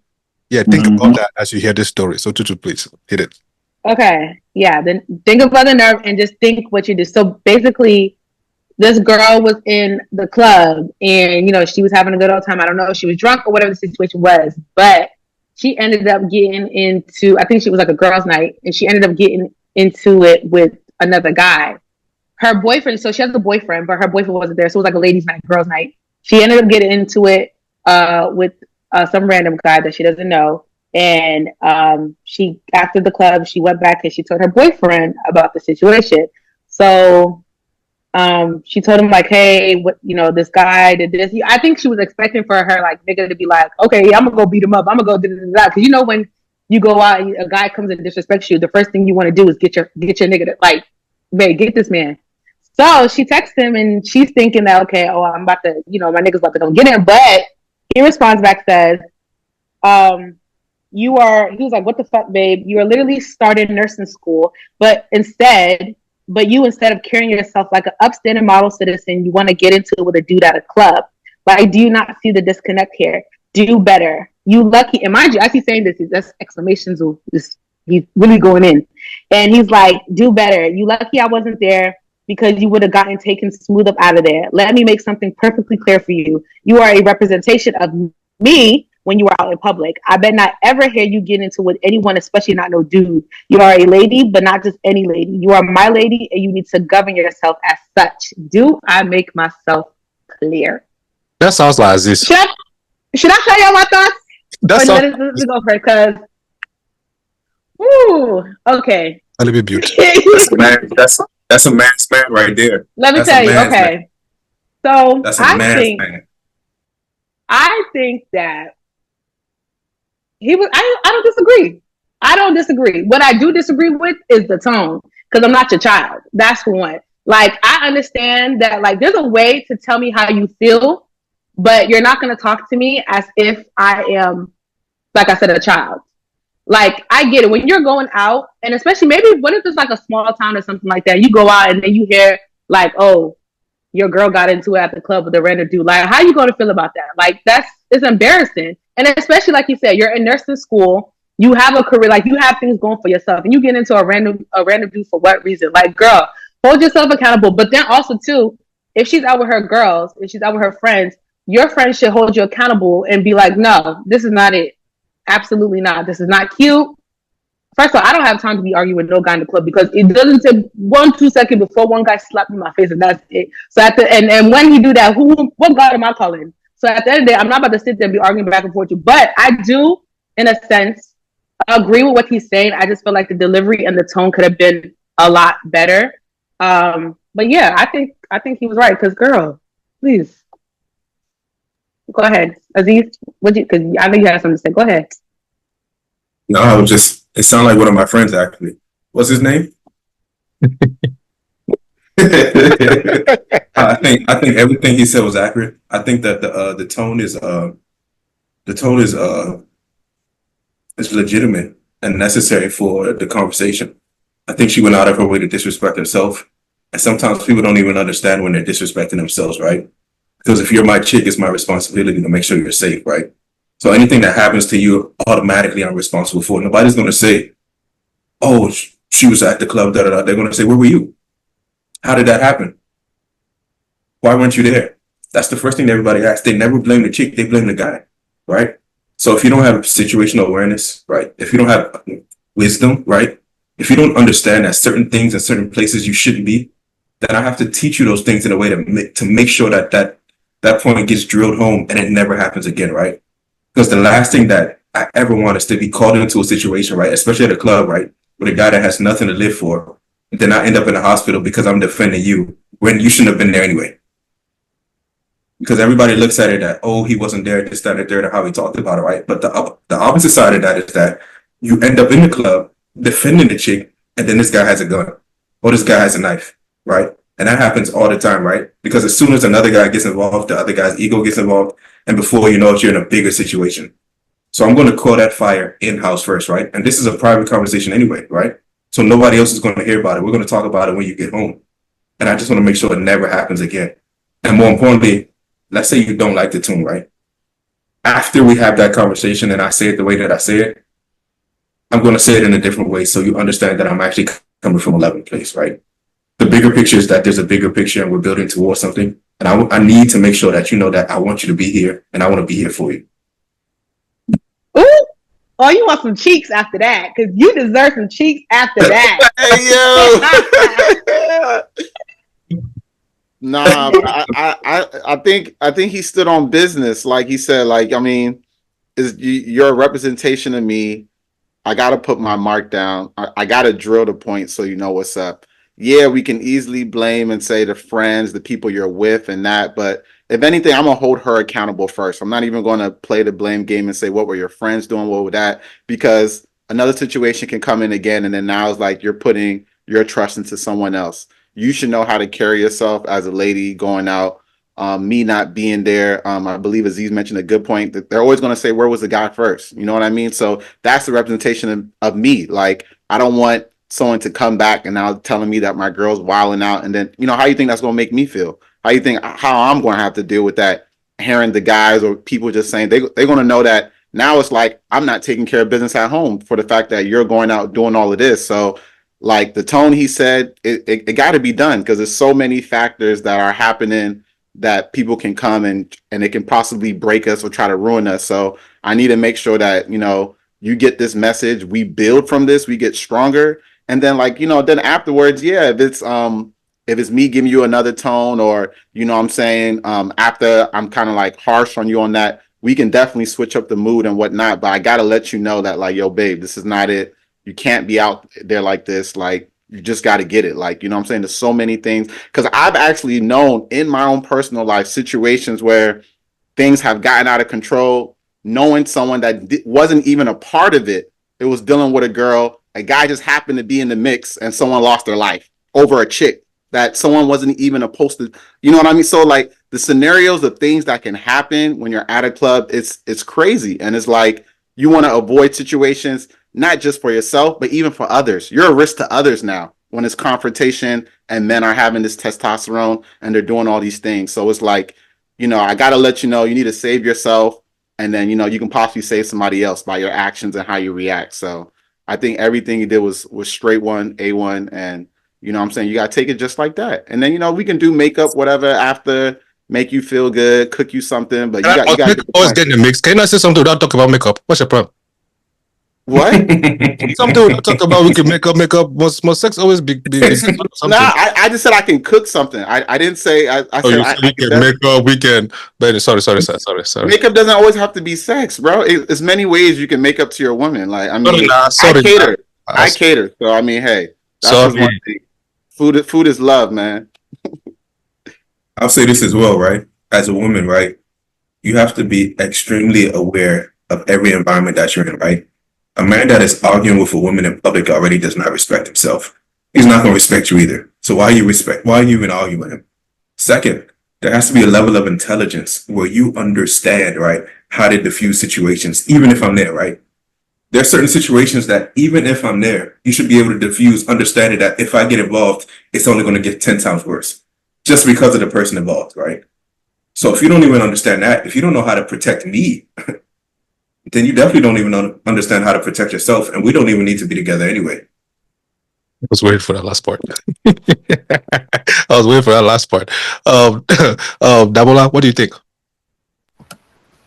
Yeah, think about that as you hear this story. So Tutu, please hit it. Okay. Yeah. Then think about the nerve and just think what you did. So basically, this girl was in the club and, she was having a good old time. I don't know if she was drunk or whatever the situation was, but she ended up getting into, I think she was like a girls' night, and she ended up getting into it with another guy. Her boyfriend, so she has a boyfriend, but her boyfriend wasn't there. So it was like a ladies' night, girls' night. She ended up getting into it with some random guy that she doesn't know. And she, after the club, she went back and she told her boyfriend about the situation. So she told him like, hey, this guy did this. I think she was expecting for her like nigga to be like, okay, yeah, I'm gonna go beat him up. I'm gonna go do this. Because when you go out, a guy comes and disrespects you, the first thing you want to do is get your nigga to like, babe, get this man. So she texts him and she's thinking that, okay, I'm about to, my nigga's about to go get him. But he responds back, says, he was like, what the fuck, babe? You are literally started nursing school, but instead of carrying yourself like an upstanding model citizen, you want to get into it with a dude at a club. Like, do you not see the disconnect here? Do better. You lucky. And mind you, as he's saying this, that's exclamations. He's really going in. And he's like, do better. You lucky I wasn't there, because you would have gotten taken smooth up out of there. Let me make something perfectly clear for you. You are a representation of me when you are out in public. I bet not ever hear you get into with anyone, especially not no dude. You are a lady, but not just any lady. You are my lady, and you need to govern yourself as such. Do I make myself clear? That sounds like Azeez. Should I tell y'all my thoughts? Let's go for it, because okay. A little bit beautiful. That's a man's man right there. Let me tell you, okay. Man. So that's a man's man. I think that he was. I don't disagree. I don't disagree. What I do disagree with is the tone, because I'm not your child. That's one. Like, I understand that, like, there's a way to tell me how you feel, but you're not going to talk to me as if I am, like I said, a child. Like, I get it. When you're going out, and especially maybe what if it's like a small town or something like that, you go out and then you hear like, oh, your girl got into it at the club with a random dude. Like, how you going to feel about that? Like, it's embarrassing. And especially like you said, you're in nursing school, you have a career, like you have things going for yourself, and you get into a random dude for what reason? Like, girl, hold yourself accountable. But then also too, if she's out with her girls, if she's out with her friends, your friends should hold you accountable and be like, no, this is not it. Absolutely not. This is not cute. First of all, I don't have time to be arguing with no guy in the club, because it doesn't take 1-2 seconds before one guy slapped me in my face, and that's it. So and when he do that, what God am I calling? So at the end of the day, I'm not about to sit there and be arguing back and forth with you. But I do, in a sense, agree with what he's saying. I just feel like the delivery and the tone could have been a lot better. But yeah, I think he was right, because girl, please. Go ahead, Azeez. Because I know you had something to say. Go ahead. No, it sounded like one of my friends, actually. What's his name? I think everything he said was accurate. I think that the tone is legitimate and necessary for the conversation. I think she went out of her way to disrespect herself And sometimes people don't even understand when they're disrespecting themselves, right? Because if you're my chick, it's my responsibility to make sure you're safe, right? So anything that happens to you, automatically I'm responsible for. Nobody's going to say, oh, she was at the club, da da da. They're going to say, where were you? How did that happen? Why weren't you there? That's the first thing everybody asks. They never blame the chick, they blame the guy, right? So if you don't have situational awareness, right? If you don't have wisdom, right? If you don't understand that certain things and certain places you shouldn't be, then I have to teach you those things in a way to make sure that point gets drilled home and it never happens again, right? Because the last thing that I ever want is to be called into a situation, right? Especially at a club, right? With a guy that has nothing to live for. And then I end up in the hospital because I'm defending you when you shouldn't have been there anyway. Because everybody looks at it that, oh, he wasn't there, this, that, and the third, how he talked about it, right? But the opposite side of that is that you end up in the club defending the chick, and then this guy has a gun or this guy has a knife, right? And that happens all the time, right? Because as soon as another guy gets involved, the other guy's ego gets involved, and before you know it, you're in a bigger situation. So I'm going to call that fire in-house first, right? And this is a private conversation anyway, right? So nobody else is going to hear about it. We're going to talk about it when you get home. And I just want to make sure it never happens again. And more importantly, let's say you don't like the tune, right? After we have that conversation and I say it the way that I say it, I'm going to say it in a different way so you understand that I'm actually coming from a level place, right? The bigger picture is that there's a bigger picture and we're building towards something. And I need to make sure that you know that I want you to be here and I want to be here for you. Ooh, oh, you want some cheeks after that? Because you deserve some cheeks after that. Hey, yo. Nah, I think he stood on business. Like he said, like, I mean, you're a representation of me. I got to put my mark down. I got to drill the point so you know what's up. Yeah, we can easily blame and say the friends, the people you're with and that. But if anything, I'm going to hold her accountable first. I'm not even going to play the blame game and say, what were your friends doing? What was that? Because another situation can come in again. And then now it's like you're putting your trust into someone else. You should know how to carry yourself as a lady going out. Me not being there, I believe Azeez mentioned a good point that they're always going to say, where was the guy first? You know what I mean? So that's the representation of me. Like, I don't want someone to come back and now telling me that my girl's wilding out. And then, you know, how you think that's going to make me feel? How you think how I'm going to have to deal with that? Hearing the guys or people just saying they're going to know that now it's like, I'm not taking care of business at home for the fact that you're going out doing all of this. So like the tone he said, it got to be done because there's so many factors that are happening that people can come and it can possibly break us or try to ruin us. So I need to make sure that, you know, you get this message, we build from this, we get stronger. And then like, you know, then afterwards, yeah, if it's me giving you another tone or, you know what I'm saying, after I'm kind of like harsh on you on that, we can definitely switch up the mood and whatnot. But I got to let you know that like, yo, babe, this is not it. You can't be out there like this. Like, you just got to get it. Like, you know what I'm saying? There's so many things. Because I've actually known in my own personal life situations where things have gotten out of control, knowing someone that wasn't even a part of it. It was dealing with a girl. A guy just happened to be in the mix and someone lost their life over a chick that someone wasn't even supposed to. You know what I mean? So like the scenarios of things that can happen when you're at a club, it's crazy. And it's like you want to avoid situations not just for yourself, but even for others. You're a risk to others now when it's confrontation and men are having this testosterone and they're doing all these things. So it's like, you know, I got to let you know, you need to save yourself. And then, you know, you can possibly save somebody else by your actions and how you react. So I think everything you did was straight one, A1. And, you know what I'm saying? You got to take it just like that. And then, you know, we can do makeup, whatever, after, make you feel good, cook you something. But you got to always get in the mix. Can you not say something without talking about makeup? What's your problem? What? Something we talk about. We can make up. Must sex always be Nah, I just said I can cook something. I didn't say I said we can make up. We can. But sorry. Makeup doesn't always have to be sex, bro. There's many ways you can make up to your woman. Like I mean, I cater. So I mean, hey, that's just one thing. Food is love, man. I'll say this as well, right? As a woman, right? You have to be extremely aware of every environment that you're in, right? A man that is arguing with a woman in public already does not respect himself. He's not going to respect you either. So why are you even arguing with him? Second, there has to be a level of intelligence where you understand, right, how to diffuse situations, even if I'm there, right? There are certain situations that even if I'm there, you should be able to diffuse, understanding that if I get involved, it's only going to get 10 times worse just because of the person involved, right? So if you don't even understand that, if you don't know how to protect me, then you definitely don't even understand how to protect yourself. And we don't even need to be together anyway. I was waiting for that last part. I was waiting for that last part. Damola, what do you think?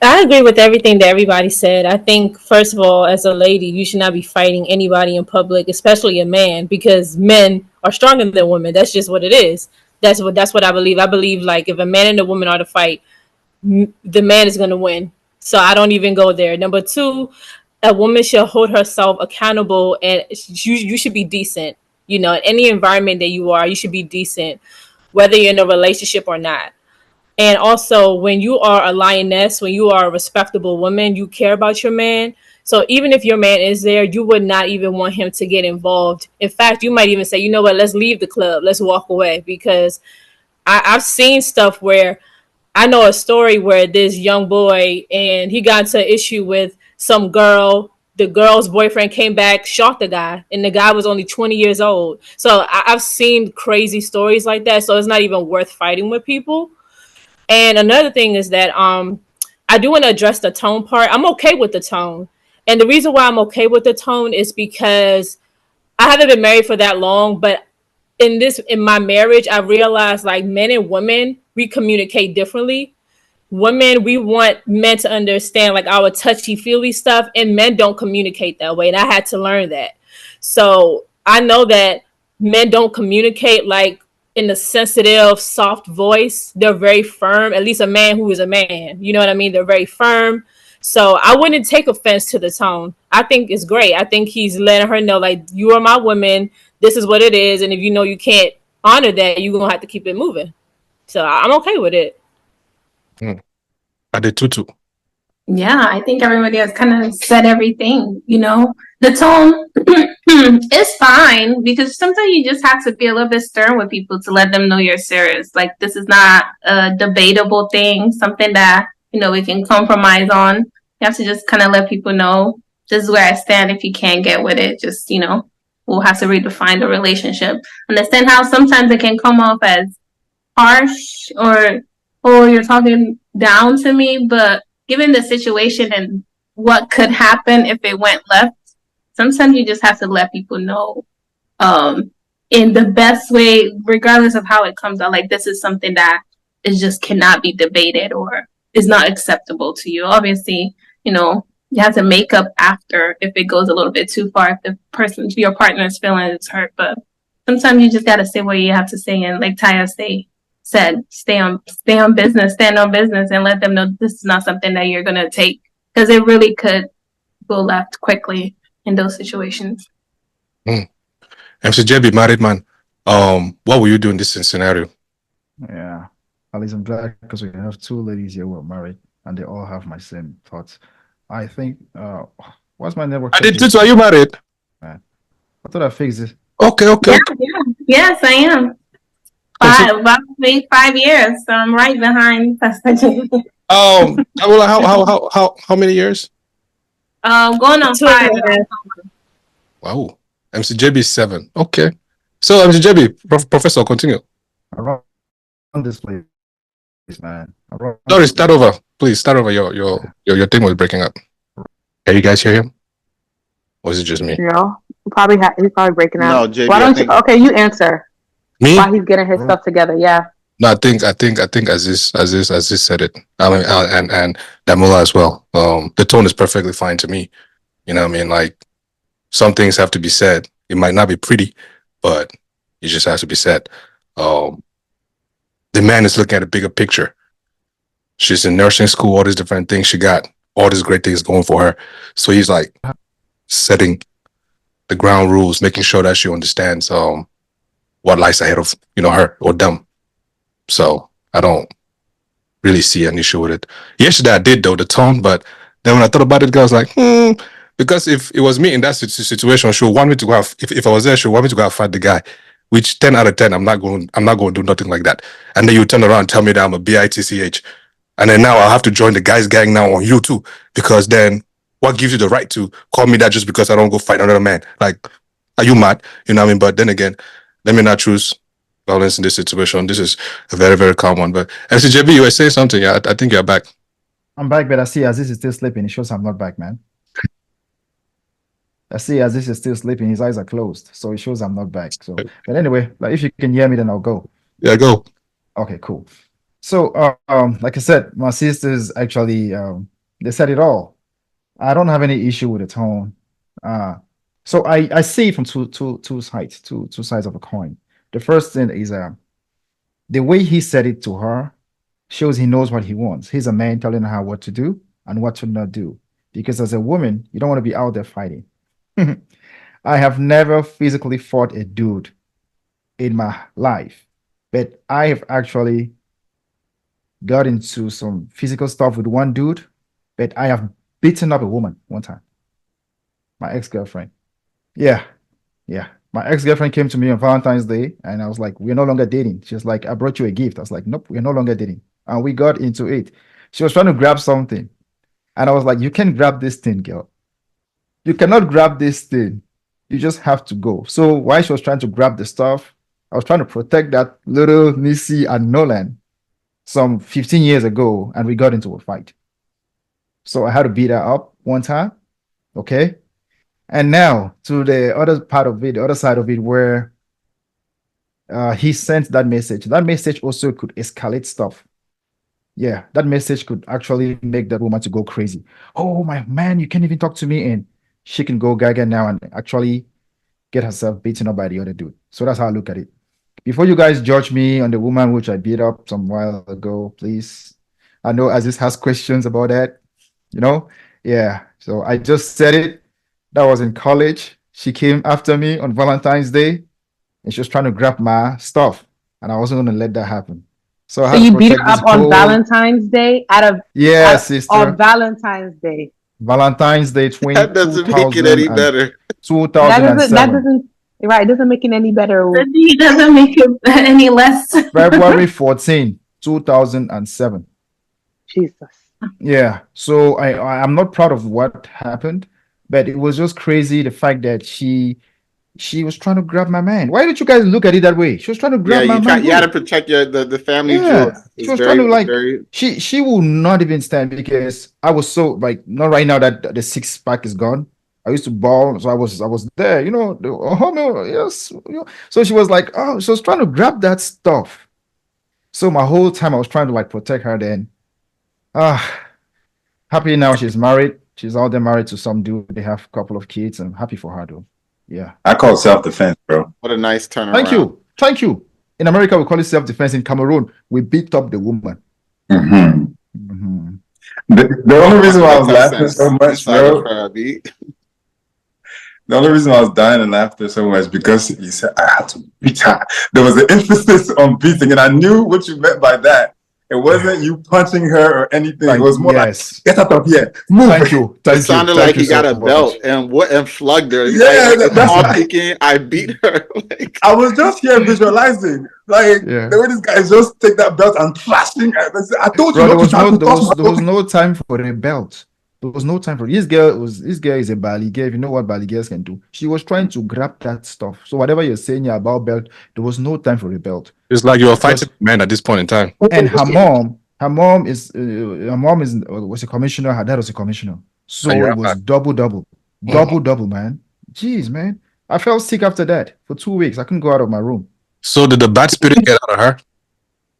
I agree with everything that everybody said. I think, first of all, as a lady, you should not be fighting anybody in public, especially a man, because men are stronger than women. That's just what it is. That's what I believe. I believe, like, if a man and a woman are to fight, the man is going to win. So I don't even go there. Number two, a woman should hold herself accountable, and you should be decent. You know, in any environment that you are, you should be decent, whether you're in a relationship or not. And also, when you are a lioness, when you are a respectable woman, you care about your man. So even if your man is there, you would not even want him to get involved. In fact, you might even say, you know what, let's leave the club. Let's walk away. Because I've seen stuff where I know a story where this young boy, and he got into an issue with some girl. The girl's boyfriend came back, shot the guy, and the guy was only 20 years old. So I've seen crazy stories like that. So it's not even worth fighting with people. And another thing is that I do want to address the tone part. I'm okay with the tone. And the reason why I'm okay with the tone is because I haven't been married for that long, but in my marriage, I realized, like, men and women, we communicate differently. Women, we want men to understand, like, our touchy-feely stuff, and men don't communicate that way. And I had to learn that. So I know that men don't communicate like in a sensitive, soft voice. They're very firm, at least a man who is a man. You know what I mean? They're very firm. So I wouldn't take offense to the tone. I think it's great. I think he's letting her know, like, you are my woman. This is what it is. And if you know you can't honor that, you're going to have to keep it moving. So I'm okay with it. Adetutu. Yeah, I think everybody has kind of said everything, you know. The tone is fine because sometimes you just have to be a little bit stern with people to let them know you're serious. Like, this is not a debatable thing, something that, you know, we can compromise on. You have to just kind of let people know this is where I stand. If you can't get with it, just, you know, we'll have to redefine the relationship. Understand how sometimes it can come off as harsh or, oh, you're talking down to me, but given the situation and what could happen if it went left, sometimes you just have to let people know in the best way, regardless of how it comes out. Like, this is something that is just cannot be debated or is not acceptable to you. Obviously, you know, you have to make up after if it goes a little bit too far, if the your partner's feeling is hurt. But sometimes you just got to say what you have to say. And like Taya said, stay on business, stand on business, and let them know this is not something that you're going to take, because it really could go left quickly in those situations. MC JB, married man, what will you do in this scenario? Yeah, at least I'm glad because we have two ladies here who are married and they all have my same thoughts. I think, what's my network? Adetutu, are you married? Man, I thought I fixed it. Okay. Yeah. Yes, I am. About 5 years, so I'm right behind Pastor JB. How many years? Going on 5. Wow. MC JB is 7. Okay. So MC JB, Professor, continue. Around this place, man. Sorry, start over. Please start over. Your thing was breaking up. Can you guys hear him? Or is it just me? No, he's probably breaking up. No, JB, Why don't you? Okay, you answer. Me? While he's getting his stuff together, yeah. No, I think Azeez said it. I mean, and Damola as well. The tone is perfectly fine to me. You know what I mean? Like, some things have to be said. It might not be pretty, but it just has to be said. The man is looking at a bigger picture. She's in nursing school, all these different things. She got all these great things going for her. So he's like setting the ground rules, making sure that she understands what lies ahead of, you know, her or them. So I don't really see an issue with it. Yesterday I did, though, the tone, but then when I thought about it, I was like, because if it was me in that situation, she would want me to go have, if I was there, she would want me to go and fight the guy, which 10 out of 10, I'm not going to do nothing like that. And then you turn around and tell me that I'm a bitch. And then now I'll have to join the guys gang now on you too, because then what gives you the right to call me that just because I don't go fight another man? Like, are you mad? You know what I mean? But then again, let me not choose violence in this situation. This is a very, very calm one. But MCJB, you were saying something. Yeah, I think you're back. I'm back, but I see Azeez is still sleeping. It shows I'm not back, man. I see Azeez is still sleeping. His eyes are closed, so it shows I'm not back. So, but anyway, like if you can hear me, then I'll go. Yeah, go. Okay, cool. So, like I said, my sisters actually, they said it all. I don't have any issue with the tone. So I see it from two sides of a coin. The first thing is the way he said it to her shows he knows what he wants. He's a man telling her what to do and what to not do. Because as a woman, you don't want to be out there fighting. I have never physically fought a dude in my life, but I have actually got into some physical stuff with one dude, but I have beaten up a woman one time. My ex-girlfriend. Yeah. My ex-girlfriend came to me on Valentine's Day and I was like, we're no longer dating. She was like, I brought you a gift. I was like, nope, we're no longer dating. And we got into it. She was trying to grab something. And I was like, you can't grab this thing, girl. You cannot grab this thing. You just have to go. So while she was trying to grab the stuff, I was trying to protect that little Missy and Nolan some 15 years ago, and we got into a fight. So I had to beat her up one time. Okay. And now to the other part of it, the other side of it, where he sent that message. That message also could escalate stuff. Yeah, that message could actually make that woman to go crazy. Oh my man, you can't even talk to me, and she can go gaga now and actually get herself beaten up by the other dude. So that's how I look at it. Before you guys judge me on the woman which I beat up some while ago, please. I know Azeez has questions about that. You know? Yeah. So I just said it. That was in college. She came after me on Valentine's Day and she was trying to grab my stuff. And I wasn't going to let that happen. So I had you to beat her protect up this on whole- Valentine's Day sister. on Valentine's Day. Valentine's Day 20, That doesn't make it any better. 2007. That doesn't right. It doesn't make it any better. It doesn't make it any less. February 14, 2007. Jesus. Yeah. So I'm not proud of what happened, but it was just crazy the fact that she was trying to grab my man. Why did you guys look at it that way? She was trying to grab my man. You had to protect the family jewels. She was trying to she will not even stand because I was so like not right now that the six pack is gone. I used to ball, so I was there, you know. Yes, you know. So she was like, oh, she was trying to grab that stuff. So my whole time I was trying to like protect her. Then, happy now she's married. She's out there married to some dude. They have a couple of kids. I'm happy for her though. Yeah. I call it self-defense, bro. What a nice turnaround. Thank you. In America, we call it self-defense. In Cameroon, we beat up the woman. Mm-hmm. Mm-hmm. The only reason why I was laughing so much, bro. The only reason I was dying and laughing so much because you said I had to beat her. There was an emphasis on beating, and I knew what you meant by that. It wasn't you punching her or anything. It was more like, get out of here. Move. Thank you. It sounded like he got a belt and slugged her. Yeah, like, that's all thinking. I beat her. Like, I was just here visualizing, like the way this guy just take that belt and flashing. I told you, there was no time for the belt. There was no time for this girl. This girl is a Bali girl. If you know what Bali girls can do, she was trying to grab that stuff. So whatever you're saying about belt, there was no time for the belt. It's like you were fighting men at this point in time. And her mom is was a commissioner. Her dad was a commissioner. So it was double, man. Jeez, man. I felt sick after that for 2 weeks. I couldn't go out of my room. So did the bad spirit get out of her?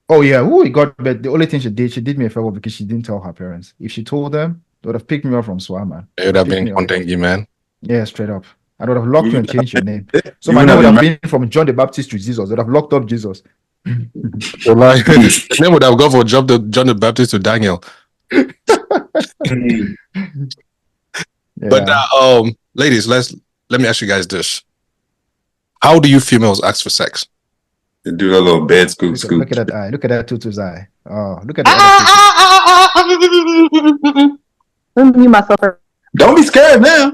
Oh yeah, it got. But the only thing she did me a favor because she didn't tell her parents. If she told them, they would have picked me up from SWAT, man. It would have been Kondengi, man. Yeah, straight up. I would have locked you and changed your name. So my name would have been from John the Baptist to Jesus. They would have locked up Jesus. So like, the name would have gone from John the Baptist to Daniel. But ladies, let me ask you guys this: how do you females ask for sex? They do a little bed scoop. Look at that eye. Look at that Tutu's eye. Oh, look at that. Let me myself. Don't be scared now.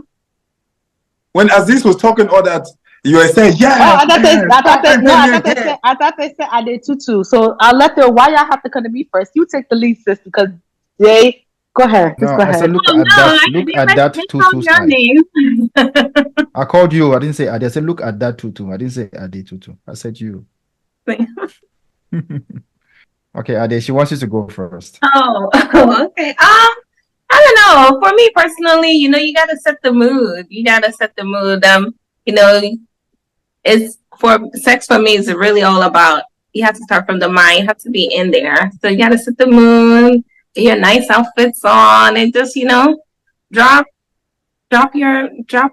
When Azeez was talking all that, you were saying, yeah. Oh, I thought they said Adetutu. So I'll let the why y'all have to come to me first. You take the lead, sis, because they Go ahead. Just No, go I said ahead. look Oh at no, that. I Look didn't at that mention all Tutu's your eyes. names. I called you. I didn't say Adi. I said look at that Tutu. I didn't say Adetutu. I said you. Okay, Ade, she wants you to go first. Oh, okay. I don't know. For me personally, you gotta set the mood. You gotta set the mood. You know, it's for sex for me is really all about you have to start from the mind. You have to be in there. So you gotta set the mood, get your nice outfits on, and just, drop drop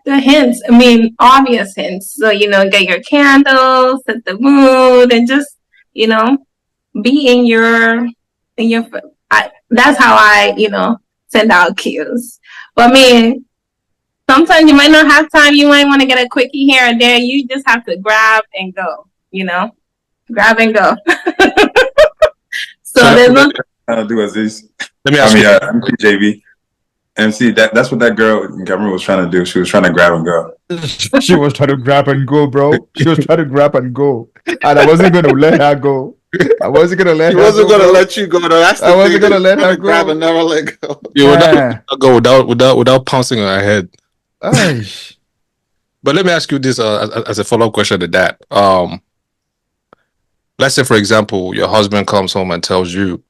the hints. I mean, obvious hints. So, get your candles, set the mood, and just, be in your that's how I, send out cues. But I mean, sometimes you might not have time. You might want to get a quickie here and there. You just have to grab and go, grab and go. So So there's no. I'll do Azeez. let me I ask mean, you. MC JB. MC, that's what that girl in Cameroon was trying to do. She was trying to grab and go. She was trying to grab and go, bro. She was trying to grab and go. And I wasn't going to let her go. I wasn't going to let She her wasn't go, gonna bro. let you go though. That's the I wasn't thing. gonna let her Trying to grab go. and never let go. You would Eh. not go without pouncing on her head. Aish. But let me ask you this as a follow-up question to that. Let's say, for example, your husband comes home and tells you,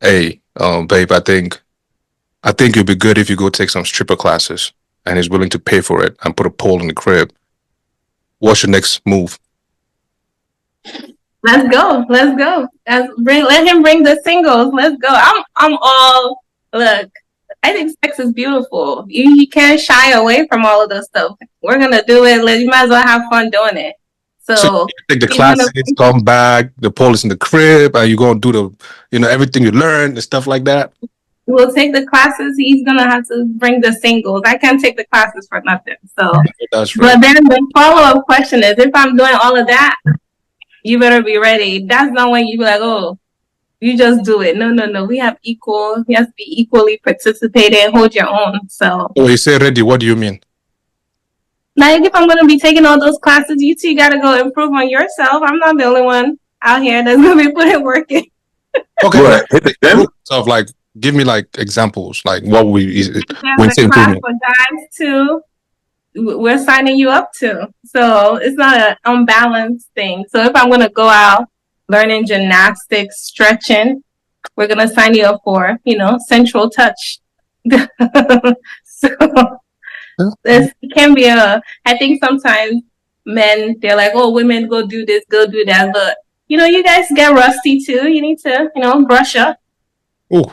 "Hey, babe, I think it'd be good if you go take some stripper classes," and he's willing to pay for it and put a pole in the crib. What's your next move? Let's go. Let him bring the singles. Let's go. I'm all look. I think sex is beautiful. You can't shy away from all of those stuff. We're gonna do it. You might as well have fun doing it. So So you take the he's gonna classes, come back, the pole is in the crib, and you're gonna do everything you learned and stuff like that. we'll take the classes. He's gonna have to bring the singles. I can't take the classes for nothing. So, That's right. but then the follow-up question is, if I'm doing all of that, you better be ready. That's not when you be like, oh, you just do it. No. We have to be equally participating, hold your own. So, Oh, you say ready. What do you mean? like, if I'm going to be taking all those classes, you two got to go improve on yourself. I'm not the only one out here that's going to be putting work in. Okay, What? Hit the gym? of like, give me like examples, like what we There's when a say class improvement. for guys too. We're signing you up to. So it's not an unbalanced thing. So if I'm going to go out learning gymnastics, stretching, we're going to sign you up for, central touch. So it can be I think sometimes men, they're like, oh, women go do this, go do that. But, you guys get rusty too. You need to, brush up. Oh,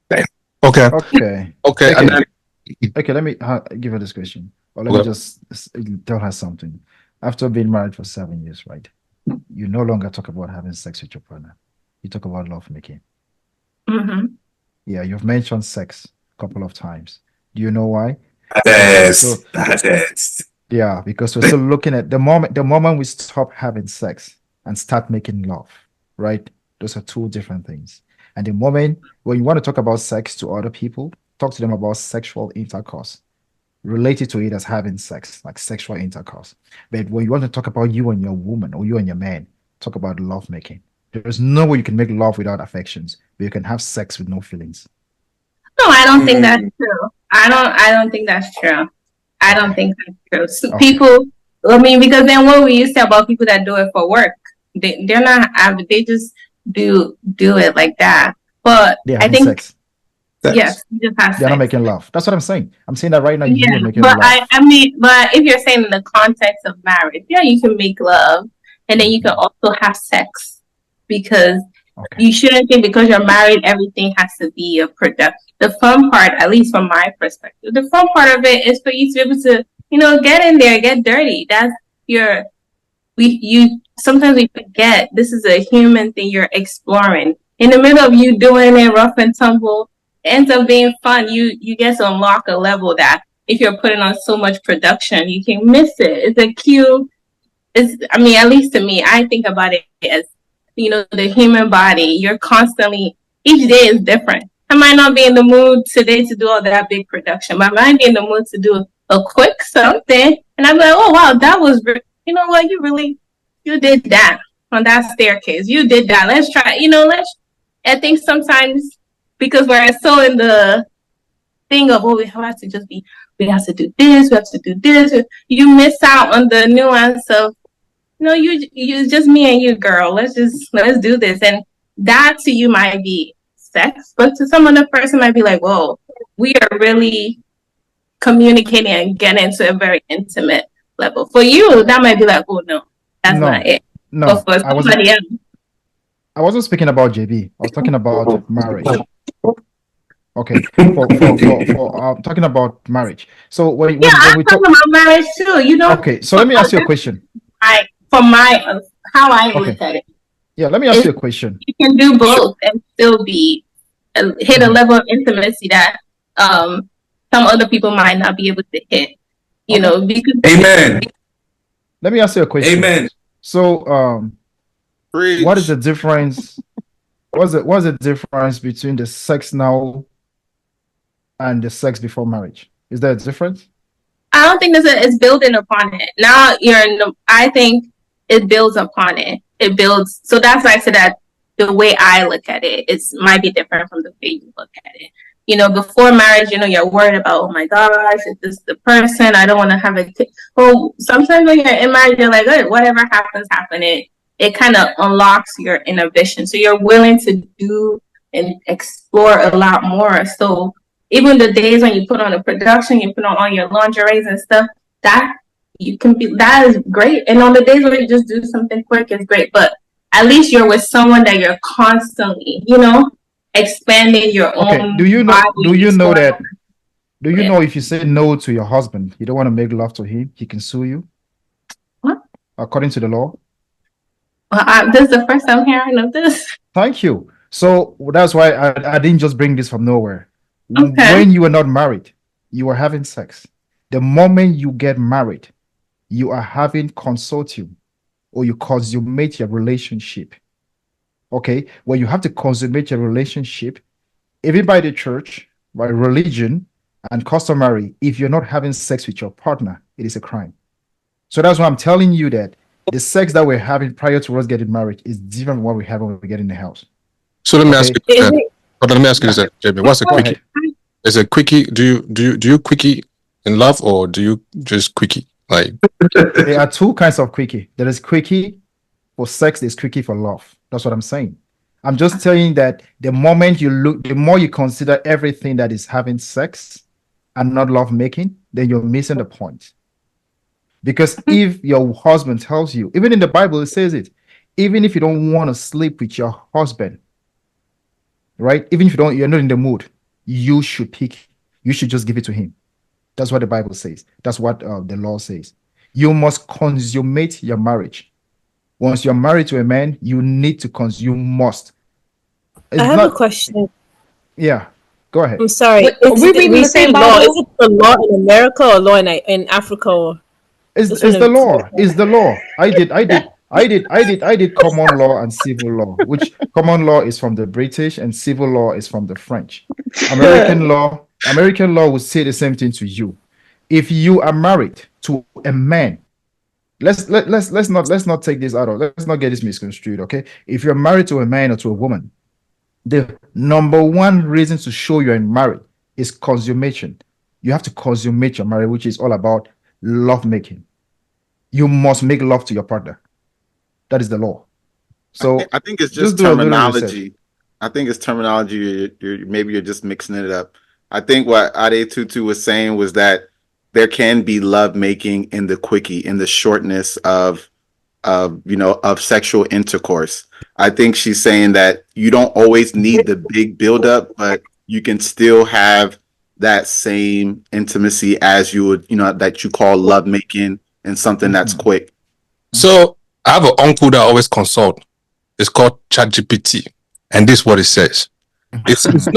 damn. Okay. Okay. Okay. And then Okay, let me give her this question. Or let me just tell her something. After being married for 7 years, right? You no longer talk about having sex with your partner. You talk about love making. Mm-hmm. Yeah, you've mentioned sex a couple of times. Do you know why? Yes. Yeah, because we're still looking at the moment we stop having sex and start making love, right? Those are two different things. And the moment when you want to talk about sex to other people, talk to them about sexual intercourse. Related to it as having sex, like sexual intercourse. But when you want to talk about you and your woman or you and your man, talk about love making. There's no way you can make love without affections, but you can have sex with no feelings. No, I don't think that's true. I don't think that's true. I don't think that's true. So people, I mean, because then what we used to say about people that do it for work, they're not, they just do it like that. But They're I having think, sex. yes, you just have They're not sex. making love. That's what I'm saying. I'm saying that right now. Yeah, You are making but love. I mean, but if you're saying in the context of marriage, yeah, you can make love, and then you can also have sex, because you shouldn't think because you're married everything has to be a product. The fun part, at least from my perspective, the fun part of it is for you to be able to, get in there, get dirty. That's sometimes we forget this is a human thing you're exploring. In the middle of you doing it rough and tumble, it ends up being fun. You get to unlock a level that if you're putting on so much production, you can miss it. It's a cue. At least to me, I think about it as, the human body. You're constantly, each day is different. I might not be in the mood today to do all that big production, but I might be in the mood to do a quick something. And I'm like, oh, wow, that was, you know what, you did that on that staircase. You did that. Let's try, I think sometimes because we're so in the thing of, oh, we have to just be, we have to do this, we have to do this. You miss out on the nuance of, no, you just me and you, girl. Let's do this. And that to you might be sex, but to some other person might be like, whoa, we are really communicating and getting to a very intimate level. For you, that might be like, oh no, that's not it. No, but for somebody else, I wasn't speaking about JB. I was talking about marriage. Okay, for talking about marriage. So when I'm talking about marriage too. You know. Okay, so let me ask you a question. From how I look at it. Yeah, let me ask you a question. You can do both and still be hit a level of intimacy that some other people might not be able to hit. You know, because Amen. Let me ask you a question. Amen. So, what is the difference? What's the difference between the sex now and the sex before marriage? Is there a difference? I don't think it's building upon it. Now I think it builds upon it. It builds. So that's why I said that the way I look at it might be different from the way you look at it. You know, before marriage, you're worried about, oh my gosh, is this the person? I don't want to have a kid. Well, sometimes when you're in marriage, you're like, oh, whatever happens, happen. It kind of unlocks your inhibition. So you're willing to do and explore a lot more. So even the days when you put on a production, you put on all your lingeries and stuff, that is great. And on the days where you just do something quick, it's great. But at least you're with someone that you're constantly, expanding your own. Do you know if you say no to your husband, you don't want to make love to him, he can sue you? What? According to the law? Well, this is the first time hearing of this. Thank you. So that's why I didn't just bring this from nowhere. Okay. When you were not married, you were having sex. The moment you get married, you are having consortium, or you consummate your relationship. Okay? When you have to consummate your relationship, even by the church, by religion, and customary, if you're not having sex with your partner, it is a crime. So that's why I'm telling you that the sex that we're having prior to us getting married is different from what we have when we get in the house. So let me ask you. But let me ask you this, JB. What's a quickie? Ahead. Is a quickie? Do you quickie in love, or do you just quickie? Like, there are two kinds of quickie. There is quickie for sex. There's quickie for love. That's what I'm saying. I'm just telling that the moment you look, the more you consider everything that is having sex and not love making, then you're missing the point. Because if your husband tells you, even in the Bible, it says it, even if you don't want to sleep with your husband, right? Even if you're not in the mood, you should just give it to him. That's what the Bible says. That's what the law says. You must consummate your marriage. Once you're married to a man, you need to you must. I have a question. Yeah, go ahead. I'm sorry. We say law. Is it the law in America or law in Africa? Or it's the law. It's the law. I did common law and civil law, which common law is from the British and civil law is from the French. American law would say the same thing to you. If you are married to a man, let's not take this out of, let's not get this misconstrued, okay? If you're married to a man or to a woman, the number one reason to show you're married is consummation. You have to consummate your marriage, which is all about love making. You must make love to your partner. That is the law. So I think it's just terminology. I think it's terminology. Maybe you're just mixing it up. I think what Adetutu was saying was that there can be love making in the quickie, in the shortness of sexual intercourse. I think she's saying that you don't always need the big buildup, but you can still have that same intimacy as you would, that you call love making and something that's quick. So I have an uncle that I always consult. It's called ChatGPT, and this is what it says. It says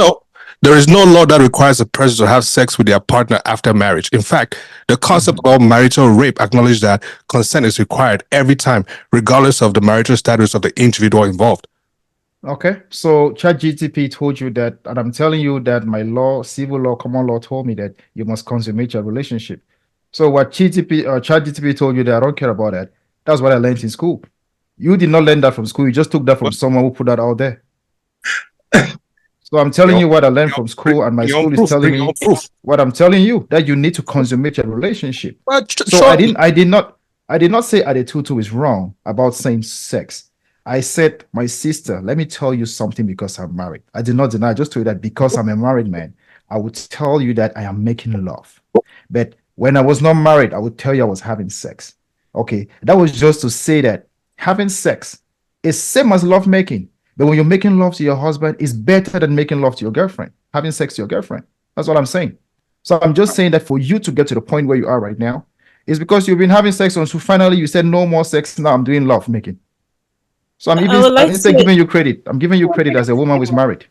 there is no law that requires a person to have sex with their partner after marriage. In fact, the concept of marital rape acknowledges that consent is required every time, regardless of the marital status of the individual involved. Okay, so ChatGPT told you that, and I'm telling you that my law, civil law, common law told me that you must consummate your relationship. So what ChatGPT told you that I don't care about that. That's what I learned in school. You did not learn that from school. You just took that from someone who put that out there. So I'm telling Your- you what I learned from school, and my Bring your school is proof. telling Bring me your proof. what I'm telling you, that you need to consummate your relationship. But So sure. I did not say Adetutu is wrong about same sex. I said, my sister, let me tell you something because I'm married. I did not deny, I just told you that because I'm a married man, I would tell you that I am making love. But when I was not married, I would tell you I was having sex. Okay, that was just to say that having sex is same as love making. But when you're making love to your husband, it's better than making love to your girlfriend, having sex to your girlfriend. That's what I'm saying. So I'm just saying that for you to get to the point where you are right now, is because you've been having sex until finally you said no more sex. Now I'm doing love making. So I would like I'm instead to. giving you credit. I'm giving you credit as a woman who's married.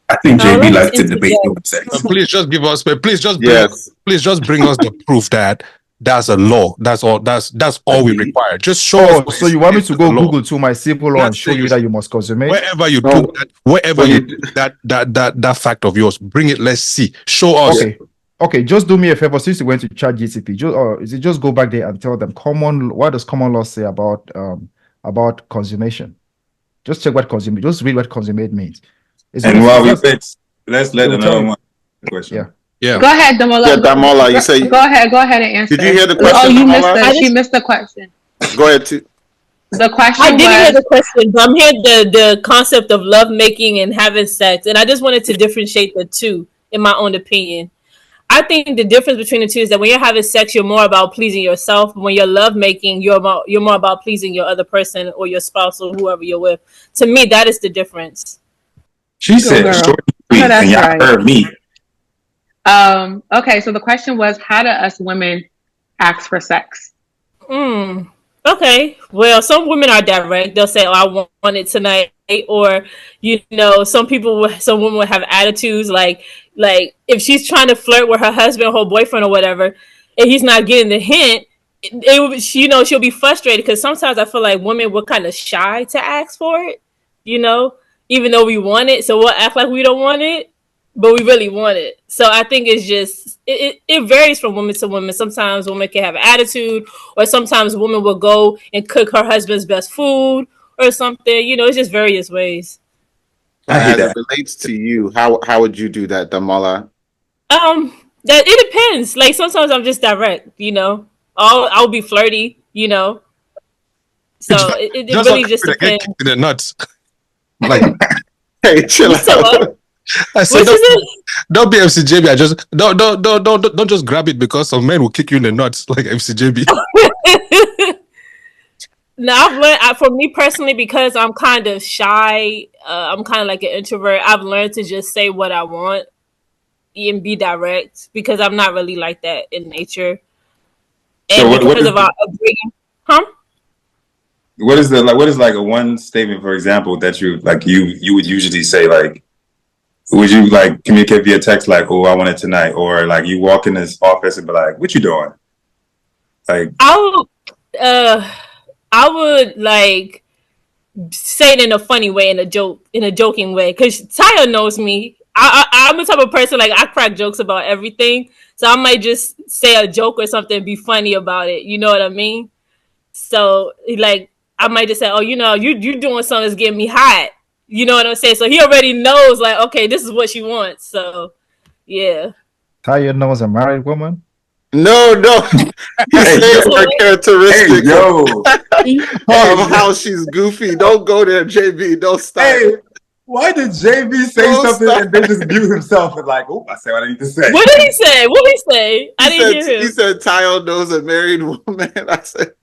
I think I would JB like likes to to debate interject. sex. Please just give us. Please just Yes. bring us the proof that that's a law. That's all. That's all we require. Just show us. Oh, so you want me to it's go a law. Google to my civil law and That's show you serious. that you must consummate? Wherever you No. took that, wherever When you you- took that fact of yours, bring it. Let's see. Show us. Okay, just do me a favor. Since you went to chat GCP, just go back there and tell them what does common law say about consummation? Just check what consummate. Just read what consummate means. And while we fix, let's let It will another tell you. one question. Yeah. Yeah. Go ahead, Damola. Yeah, Damola, you say. Go ahead and answer. Did you hear the Oh, question, you missed Damola? it. She missed the question. Go ahead. Too. The question I didn't hear was the question, but I'm hearing the concept of love making and having sex, and I just wanted to differentiate the two, in my own opinion. I think the difference between the two is that when you're having sex, you're more about pleasing yourself. When you're love making, you're more about pleasing your other person or your spouse or whoever you're with. To me, that is the difference. She said, girl. short and No, sweet, that's and y'all right. heard me. Okay, so the question was, how do us women ask for sex? Okay. Well, some women are direct. They'll say, "Oh, I want it tonight," or some women will have attitudes like if she's trying to flirt with her husband or her boyfriend or whatever, and he's not getting the hint, it will be, she'll be frustrated because sometimes I feel like women were kind of shy to ask for it, even though we want it, so we'll act like we don't want it, but we really want it. So I think it's just it varies from woman to woman. Sometimes women can have attitude, or sometimes women will go and cook her husband's best food or something. It's just various ways. As it relates to you, how would you do that, Damola? That it depends. Like sometimes I'm just direct. I'll be flirty. So it really just depends. Get the nuts. Like, hey, chill out. I said, don't be FCJB. Don't just grab it because some men will kick you in the nuts like FCJB. Now I've learned, for me personally, because I'm kind of shy. I'm kind of like an introvert. I've learned to just say what I want and be direct because I'm not really like that in nature. And So because of our upbringing, what is like a one statement, for example, that you would usually say, like, would you like communicate via text like, "Oh, I want it tonight," or like you walk in this office and be like, "What you doing?" Like I would like say it in a funny way, in a joking way, because Taya knows me. I'm the type of person, like, I crack jokes about everything, so I might just say a joke or something and be funny about it. You know what I mean? So like I might just say, "Oh, you doing something that's getting me hot." You know what I'm saying? So he already knows, like, okay, this is what she wants. So yeah. Taya knows a married woman. No. He's saying her characteristics of how she's goofy. Don't go there, JB. Don't stop. Hey, why did JB say something and then just mute himself and like, "Oh, I said what I need to say"? What did he say? What did he say? I didn't hear him. He said Tyo knows a married woman. I said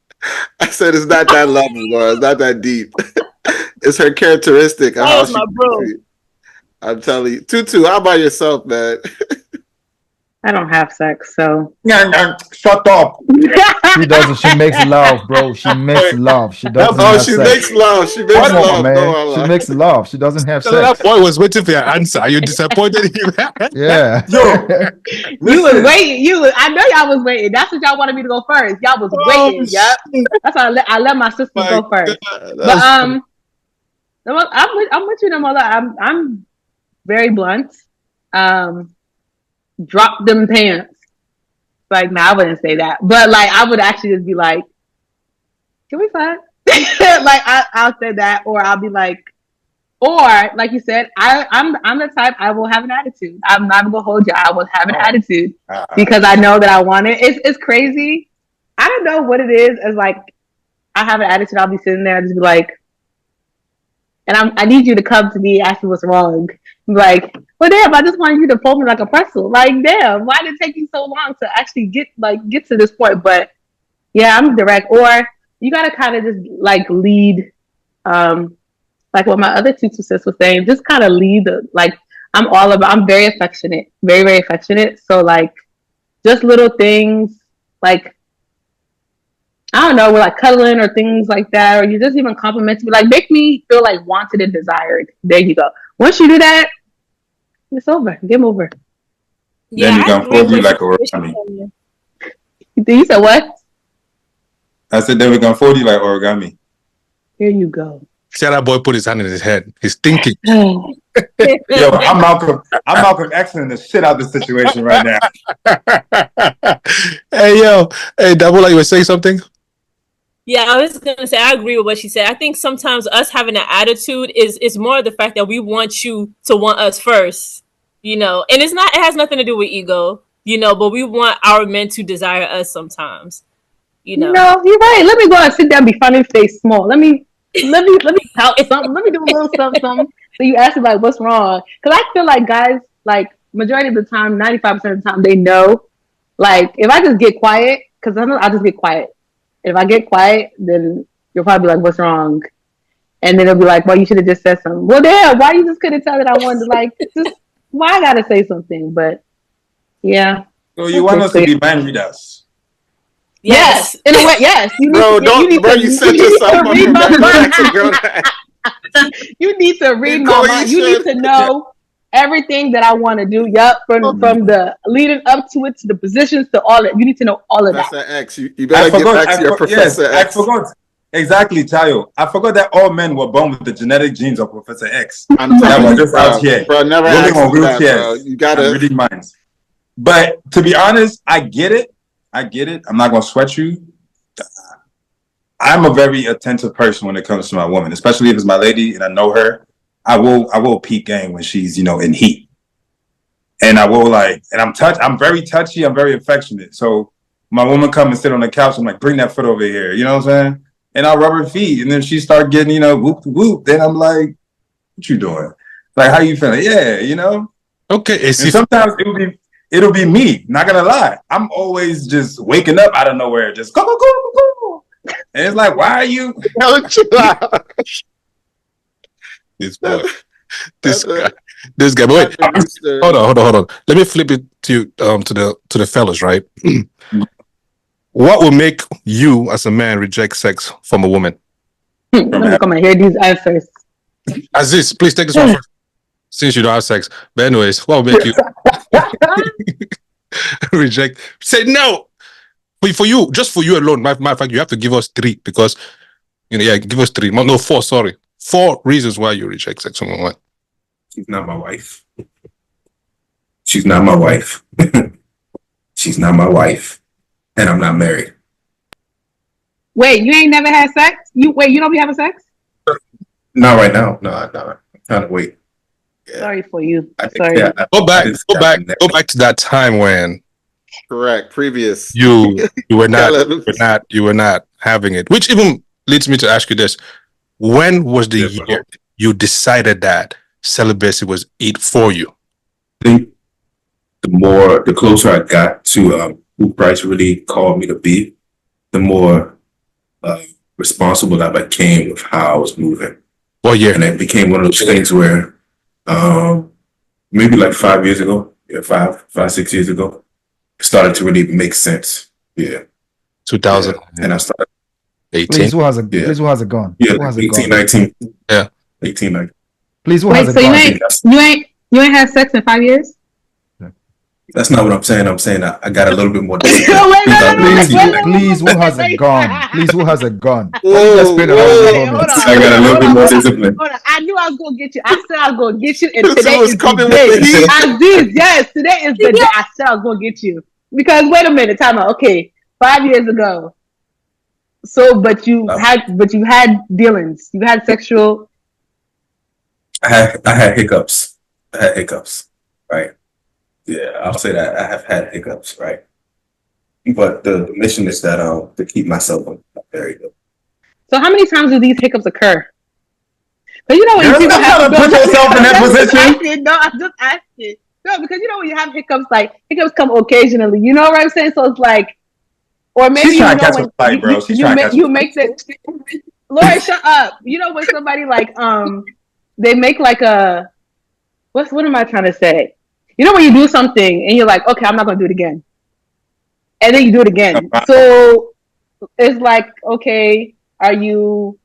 it's not that level, bro. It's not that deep. It's her characteristic of how she's goofy. I'm telling you. Tutu, how about yourself, man? I don't have sex, so shut up. She doesn't. She makes love, bro. She makes love. She doesn't. Oh, have she sex. makes love. She makes love. Man. No, she makes love. She doesn't have sex. That boy was waiting for your answer. Are you disappointed in him? Yeah. You was waiting. I know y'all was waiting. That's what y'all wanted me to go first. Y'all was waiting. Yep. That's why I let my sister go first. But I'm with you, Damola. I'm very blunt. Drop them pants. Like, I wouldn't say that, but like, I would actually just be like, "Can we fuck?" Like, I'll say that, or I'll be like, Or like you said, I'm the type I will have an attitude. I'm not gonna hold you. I will have an attitude because I know that I want it. It's crazy. I don't know what it is. As like I have an attitude. I'll be sitting there and just be like, and I need you to come to me, ask me what's wrong. Be like, well, damn, I just wanted you to fold me like a pretzel. Like, damn, why did it take you so long to actually get to this point? But yeah, I'm direct. Or you gotta kind of just like lead. Like what my other Tutu sis was saying, just kind of lead I'm very affectionate, very, very affectionate. So like just little things like, I don't know, we're like cuddling or things like that, or you just even compliment me, like make me feel like wanted and desired. There you go. Once you do that, it's over. Game over. Then Yeah, you I can agree fold you with like a what origami. you You said what? I said then we can fold you like origami. Here you go. See how that boy put his hand in his head. He's thinking. Oh, Yo, I'm Malcolm Xing the shit out of the situation right now. Hey, yo. Hey, Damola, you were saying something? Yeah, I was gonna say I agree with what she said. I think sometimes us having an attitude is more the fact that we want you to want us first, and it has nothing to do with ego, but we want our men to desire us sometimes, No, you're right. Let me go and sit down, be funny face small. Let me pout something. Let me do a little something. So you ask me like, what's wrong? Because I feel like guys, like majority of the time, 95% of the time, they know. Like if I just get quiet, because I'll just get quiet. If I get quiet, then you'll probably be like, what's wrong? And then it'll be like, well, you should have just said something. Well, damn, why you just couldn't tell that I wanted to like, just, why I gotta say something? But yeah. So you want us to be mind readers? Yes, in a way, yes. You need Bro, you set yourself up read for my marriage. mind. You need to read my Nicole, mind. You need to know everything that I want to do. Yup, from the leading up to it, to the positions, to all that. You need to know all of that. Professor X, you better get back to your Professor X. I forgot. Exactly, Tayo. I forgot that all men were born with the genetic genes of Professor X. I'm That telling were you, just out here, bro, never rolling ask on me that, wheelchairs, bro. You gotta and reading minds. But to be honest, I get it. I'm not gonna sweat you. I'm a very attentive person when it comes to my woman, especially if it's my lady and I know her. I will peak game when she's in heat, and I will I'm very touchy. I'm very affectionate. So my woman come and sit on the couch. I'm like, bring that foot over here. You know what I'm saying? And I'll rub her feet, and then she start getting whoop whoop. Then I'm like, what you doing? Like, how you feeling? Yeah, Okay. And sometimes it'll be me. Not gonna lie, I'm always just waking up out of nowhere, just go go go go. And it's like, why are you? This boy, this guy. But wait, hold on. Let me flip it to the fellas, right? What will make you as a man reject sex from a woman? Let me come and hear these answers. Azeez, please take this one first, since you don't have sex. But anyways, what will make you reject? Say no. For you, just for you alone. Matter of fact, you have to give us 3 because give us 3. No, 4. Sorry, 4 reasons why you reject sex from a woman. She's not my wife. She's not my wife. She's not my wife. And I'm not married. Wait, you ain't never had sex? You don't be having sex? Not right now. No, I'm trying to wait. Yeah. Sorry for you. Sorry. Go back to that time when. Correct. Previous. You were not having it. Which even leads me to ask you this: when was the year you decided that celibacy was it for you? I think the closer I got to who Christ really called me to be, the more responsible I became with how I was moving. What year? And it became one of those things where maybe like 5 years ago, 6 years ago, it started to really make sense. Yeah. 2000. Yeah. And I started 18. Please, who has a gun? Yeah, who has 18, 19. Yeah. 18, 19. Please, who has a gun? So you ain't had sex in 5 years? That's not what I'm saying. I'm saying I got a little bit more discipline. Please, who has a gun? Please, who has a gun? I got a little bit more discipline. Hold on. I knew I was going to get you. I said I was going to get you, and today is the day. Azeez, yes, today is the day I said I was going to get you. Because wait a minute, time out. Okay, 5 years ago. So, but you had dealings. You had sexual. I had hiccups. Right? Yeah, I'll say that I have had hiccups, right? But the mission is that to keep myself very good. So how many times do these hiccups occur? But you know when Girl, people stop have trying to put yourself in that position. I'm just asking. No, because you know when you have hiccups, like hiccups come occasionally. You know what I'm saying? So it's like, or maybe She's trying to catch a when flight, bro. She's trying to catch a you flight. make the Lori, shut up. You know when somebody like they make like a what am I trying to say? You know when you do something and you're like, okay, I'm not gonna do it again, and then you do it again. So it's like, okay, are you?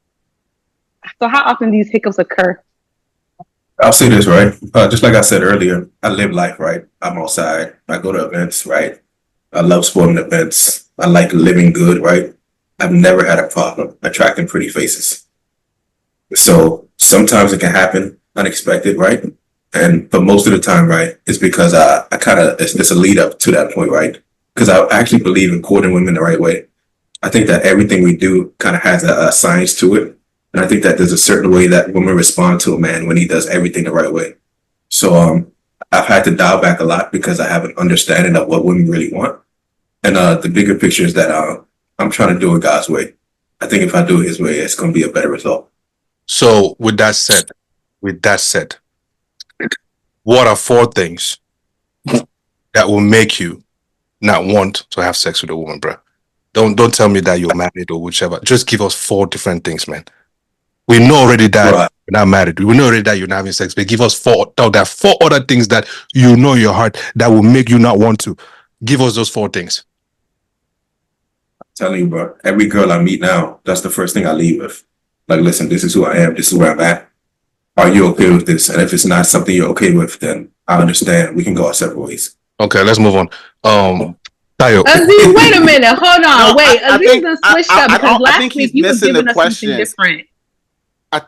So how often these hiccups occur? I'll say this, right? Just like I said earlier, I live life, right? I'm outside. I go to events, right? I love sporting events. I like living good, right? I've never had a problem attracting pretty faces. So sometimes it can happen unexpected, right? But most of the time, right, it's because I kind of, it's a lead up to that point, right? Because I actually believe in courting women the right way. I think that everything we do kind of has a science to it. And I think that there's a certain way that women respond to a man when he does everything the right way. So I've had to dial back a lot because I have an understanding of what women really want. And the bigger picture is that I'm trying to do it God's way. I think if I do it his way, it's going to be a better result. So with that said, what are 4 things that will make you not want to have sex with a woman, bro? Don't tell me that you're married or whichever. Just give us 4 different things, man. We know already that Right. you're not married. We know already that you're not having sex, but give us 4. There are 4 other things that you know in your heart that will make you not want to. Give us those 4 things. I'm telling you, bro, every girl I meet now, that's the first thing I leave with. Like, listen, this is who I am. This is where I'm at. Are you okay with this? And if it's not something you're okay with, then I understand. We can go our separate ways. Okay, let's move on. Tayo. Azeez, wait a minute. Hold on. No, wait. I Azeez think- done switched up because I last think week he's you was missing the giving us something questions. different.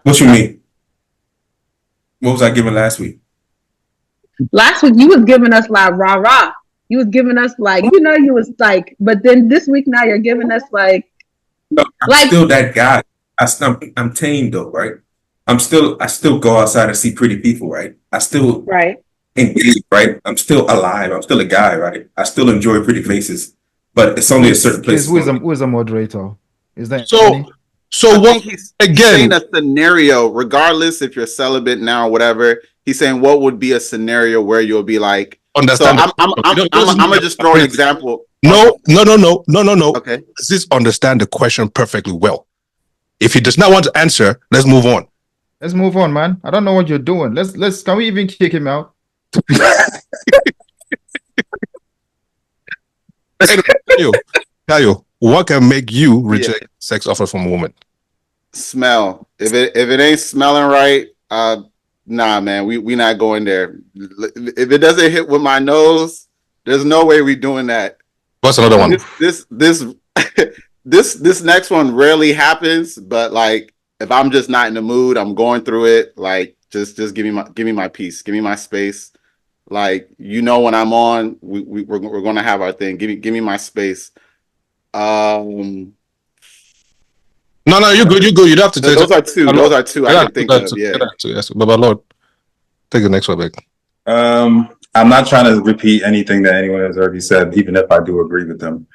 What you mean? What was I giving last week? Last week you was giving us like rah rah. You was giving us like, you know, you was like, but then this week now you're giving us like No, I'm Like- still that guy. I'm tame though, right? I still go outside and see pretty people, right? I still right. engage, right? I'm still alive. I'm still a guy, right? I still enjoy pretty faces, but it's only a certain place. Please, who is a moderator? Is that So any? I what think he's saying again? a scenario, regardless if you're celibate now or whatever. He's saying what would be a scenario where you'll be like. Understand? So I'm gonna just throw an example. No. Okay. This understand the question perfectly well. If he does not want to answer, let's move on. Let's move on, man. I don't know what you're doing. Let's. Can we even kick him out? Tayo, what can make you reject sex offer from a woman? Smell. If it ain't smelling right, nah, man, we not going there. If it doesn't hit with my nose, there's no way we doing that. What's another one? This next one rarely happens, but like if I'm just not in the mood, I'm going through it. Like just give me my peace, give me my space. Like when I'm on, we're gonna have our thing. Give me my space. No, you're good. You don't have to take Those are two I can think of. Yeah. Yes, but Lord, take the next one back. I'm not trying to repeat anything that anyone has already said, even if I do agree with them.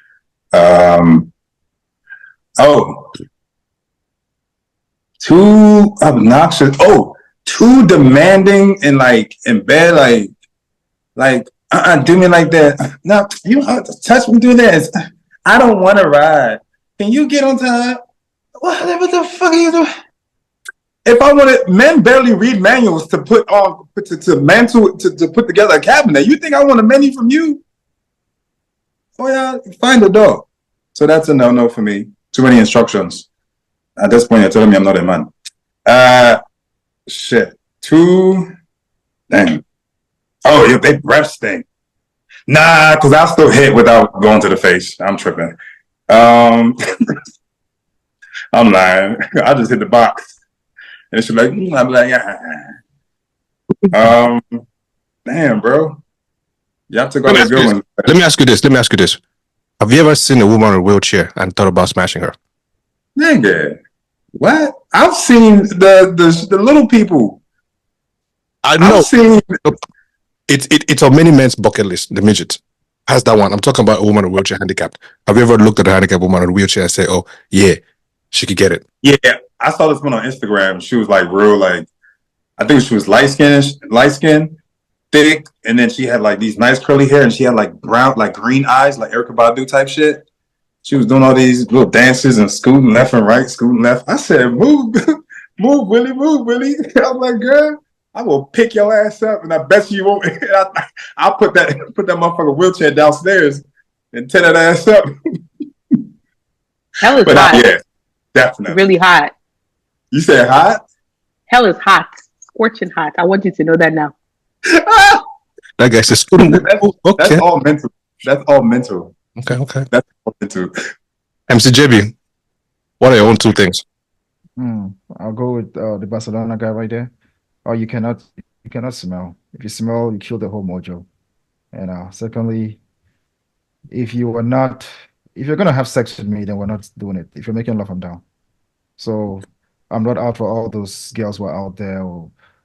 Too obnoxious. Too demanding and like in bed, like do me like that. No, you touch me, do this. I don't want to ride. Can you get on top? What the fuck are you doing? If I wanted, men barely read manuals to put together a cabinet. You think I want a menu from you? Oh yeah, find a dog. So that's a no for me. Too many instructions. At this point, you're telling me I'm not a man. Shit. Too. Dang. Oh, your big breath stink. Nah, because I'll still hit without going to the face. I'm tripping. I'm lying. I just hit the box. And she's like, I'm like, yeah. Damn, bro. Y'all took all the good ones. Let me ask you this. Have you ever seen a woman in a wheelchair and thought about smashing her? Nigga. What? I've seen the little people. I know. I've seen. It's on many men's bucket list. The midget has that one. I'm talking about a woman with wheelchair handicapped. Have you ever looked at a handicapped woman in a wheelchair and say, "Oh, yeah, she could get it"? Yeah, I saw this one on Instagram. She was like real, like I think she was light skin, thick, and then she had like these nice curly hair, and she had like brown, like green eyes, like Erykah Badu type shit. She was doing all these little dances and scooting left and right, scooting left. I said, "Move, move, Willie, move, Willie." I was like, "Girl, I will pick your ass up, and I bet you won't." I'll put that motherfucker wheelchair downstairs and tear that ass up. Hell is But hot. yeah, definitely. Really hot. You said hot? Hell is hot. Scorching hot. I want you to know that now. That guy says, That's "Okay, all mental. That's all mental. okay." That's all mental. MCJB, what are your own two things? I'll go with the Barcelona guy right there. Oh, you cannot smell. If you smell, you kill the whole mojo. And secondly, if you're gonna have sex with me, then we're not doing it. If you're making love, I'm down. So I'm not out for all those girls who are out there.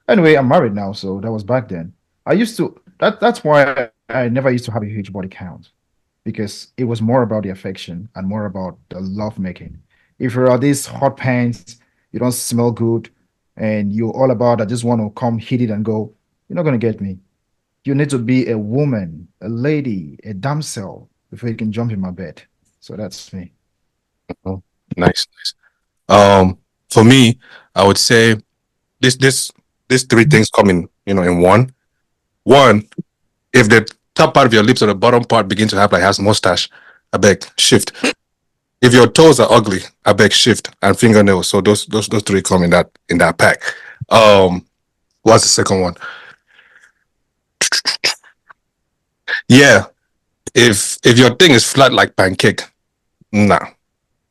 Anyway, I'm married now, so that was back then. I used to. That's why I never used to have a huge body count, because it was more about the affection and more about the love making. If you're at these hot pants, you don't smell good, and you're all about I just want to come hit it and go, you're not gonna get me. You need to be a woman, a lady, a damsel before you can jump in my bed. So that's me. Oh, nice. For me, I would say these three things come in one. One, if the top part of your lips or the bottom part begin to have like has mustache, I beg shift. If your toes are ugly, I beg shift, and fingernails. So those three come in that pack. What's the second one? Yeah, if your thing is flat like pancake, nah.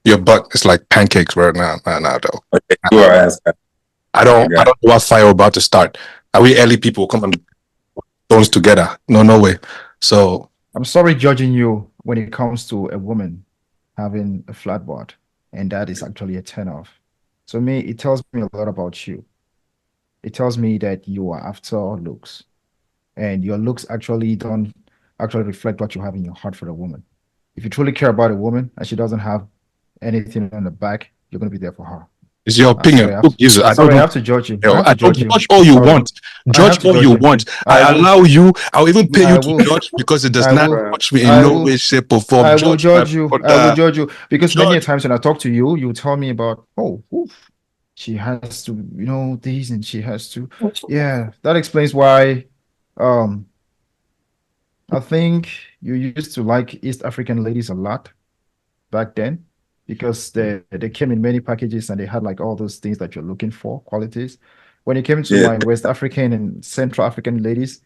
Your butt is like pancakes right now. Nah, though. Okay, you are ass. I don't know what fire we're about to start. Are we early people? Come on, bones together. No way. So I'm sorry judging you when it comes to a woman having a flat butt, and that is actually a turn off. So me, it tells me a lot about you. It tells me that you are after looks, and your looks actually don't actually reflect what you have in your heart for a woman. If you truly care about a woman and she doesn't have anything on the back, you're gonna be there for her. it's your opinion. Sorry, Who gives it? I don't I know. have to judge you. I don't you. judge all you Sorry. want. I have Judge to all judge you you. want. I I will- allow you. I'll even pay I you will- to judge because it does I not will- touch me in I no will- way, shape, or form. I will judge you. my I will brother. judge you because many a Judge. times when I talk to you, you tell me about, oh, oof, she has to, this, and she has to. Yeah, that explains why. I think you used to like East African ladies a lot back then because they came in many packages and they had like all those things that you're looking for, qualities. When it came to Yeah. my West African and Central African ladies,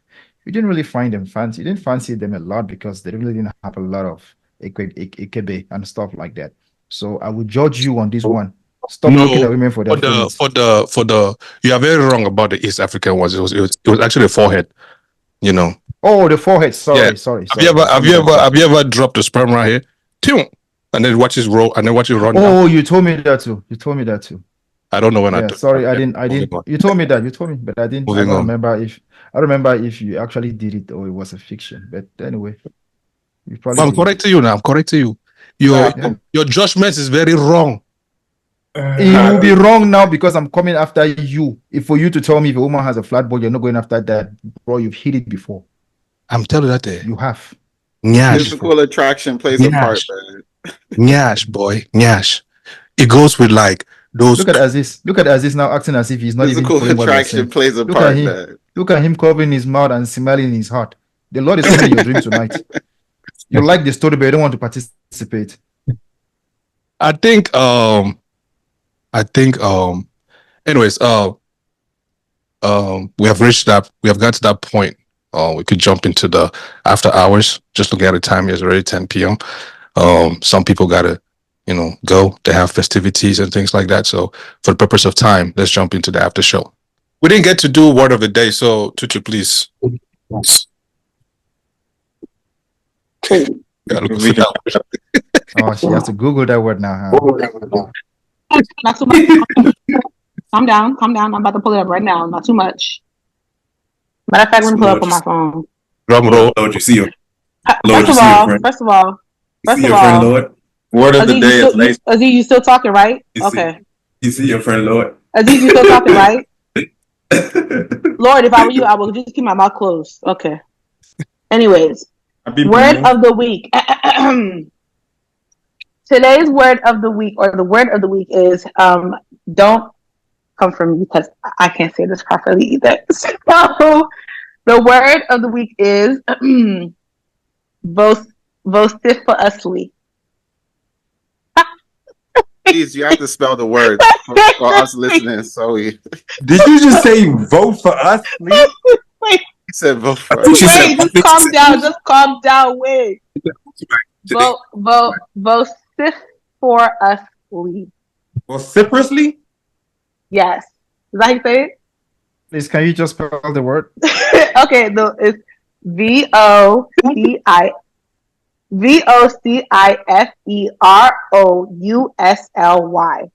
you didn't really find them fancy. You didn't fancy them a lot because they really didn't have a lot of ikebe and stuff like that. So I would judge you on this one. Stop looking at women for their feelings. for the you are very wrong about the East African ones. It was actually the forehead. Oh, the forehead. Sorry, Yeah. sorry. Have you ever dropped a sperm right here? Tium, and then watch it roll and then watch it run down? Oh, you told me that too. You told me that too. I don't know when I Yeah, took sorry, that. I didn't. Moving on. You told me that. You told me, but I didn't. I Moving don't on. remember if I remember if you actually did it or it was a fiction. But anyway, you probably I'm did. correcting you now. I'm correcting you. Your judgment is very wrong. It will be wrong now because I'm coming after you. If for you to tell me if a woman has a flat body, you're not going after that, bro. You've hit it before. I'm telling you that there. You have. Nyash. Physical attraction plays a part, man. Nyash, boy. Nyash. It goes with like those. Look at Azeez. Look at Azeez now acting as if he's not even Physical following what we're attraction saying. plays a Look at part, him. man. Look at him covering his mouth and smiling in his heart. The Lord is coming in your dream tonight. You like the story, but you don't want to participate. I think anyways, we have got to that point. We could jump into the after hours. Just looking at the time, it's already 10 p.m. Some people gotta, go. They have festivities and things like that. So for the purpose of time, let's jump into the after show. We didn't get to do word of the day, so Tutu, please. Gotta look for that. Oh, she has to Google that word now, huh? Not too much. Calm down. I'm about to pull it up right now. Not too much. Matter of fact, let me pull up on my phone. Drum roll. Lord, you see your First of all, see your friend, Lord. Word of the day is lace. Azeez, you still talking, right? Okay. You see your friend, Lord. Azeez, you still talking, right? Lord, if I were you, I would just keep my mouth closed. Okay. Anyways, word of the week. Today's word of the week, or the word of the week, is don't come from me because I can't say this properly either. So the word of the week is vociferously. Please, you have to spell the word for us listening. So did you just say vote for us? Please? Wait. He said vote for us. Wait, just calm down. Just calm down. Wait. Vociferously. Vociferously? Yes. Is that how you say it? Please, can you just spell the word? Okay, it's VOCIFEROUSLY.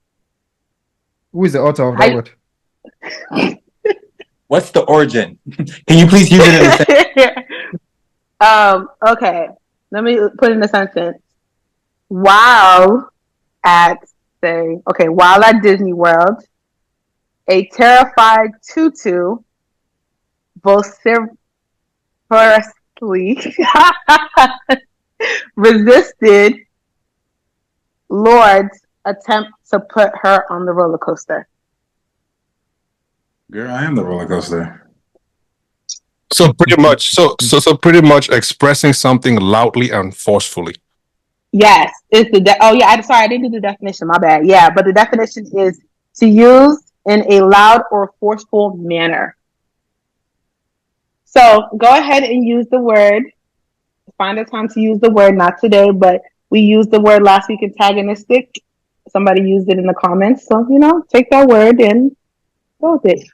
Who is the author of that word? What's the origin? Can you please use it in a sentence? Okay. Let me put in a sentence. While at Disney World, a terrified Tutu vociferously resisted Lord's attempt to put her on the roller coaster. Girl, I am the roller coaster. So pretty much expressing something loudly and forcefully. Yes, it's I didn't do the definition. My bad. Yeah, but the definition is to use in a loud or forceful manner. So go ahead and use the word. Find a time to use the word. Not today, but we used the word last week. Antagonistic. Somebody used it in the comments. So take that word and go with it.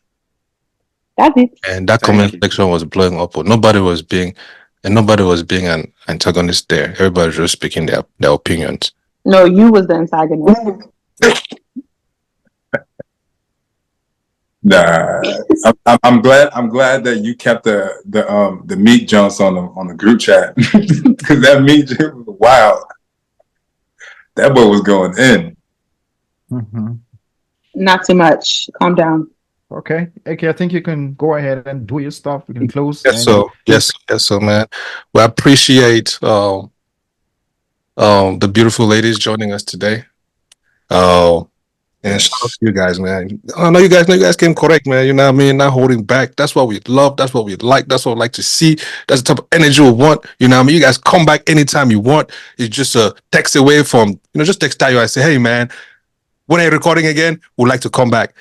That's it. And that comment section was blowing up. Nobody was being an antagonist there. Everybody was just speaking their opinions. No, you was the antagonist. Nah, I'm glad that you kept the meat Jones on the group chat because that meat was wild. That boy was going in. Mm-hmm. Not too much. Calm down. Okay, I think you can go ahead and do your stuff. We can close. Yes, so man, we appreciate the beautiful ladies joining us today. And shout out to you guys, man. I know you guys came correct, man. You know what I mean? Not holding back. That's what we love. That's what we like. That's what we like to see. That's the type of energy we want. You know what I mean? You guys come back anytime you want. It's just a text away from, just text you. I say, hey, man, when are you recording again? We'd like to come back.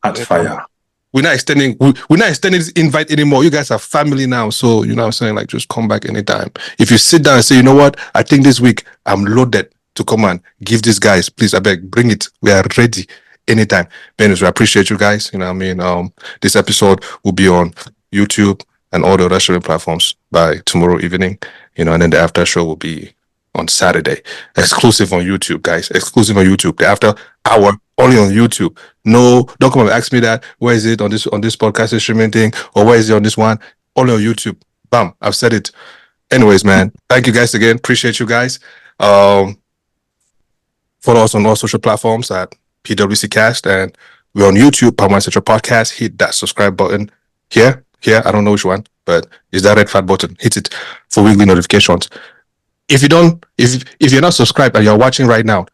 Hot fire. We're not extending this invite anymore. You guys are family now. So, you know what I'm saying? Like, just come back anytime. If you sit down and say, you know what? I think this week I'm loaded to come and give these guys, please, I beg, bring it. We are ready anytime. Benus, we appreciate you guys. You know what I mean? This episode will be on YouTube and all the other streaming platforms by tomorrow evening. And then the after show will be on Saturday. Exclusive on YouTube, guys. Exclusive on YouTube. The after hour only on YouTube. No, don't come and ask me that. Where is it on this podcast streaming thing? Or where is it on this one? Only on YouTube. Bam. I've said it. Anyways, man. Thank you guys again. Appreciate you guys. Follow us on all social platforms at PWC Cast, and we're on YouTube, Palm Wine Central Podcast. Hit that subscribe button here. I don't know which one, but it's that red fat button. Hit it for weekly notifications. If you're not subscribed and you're watching right now,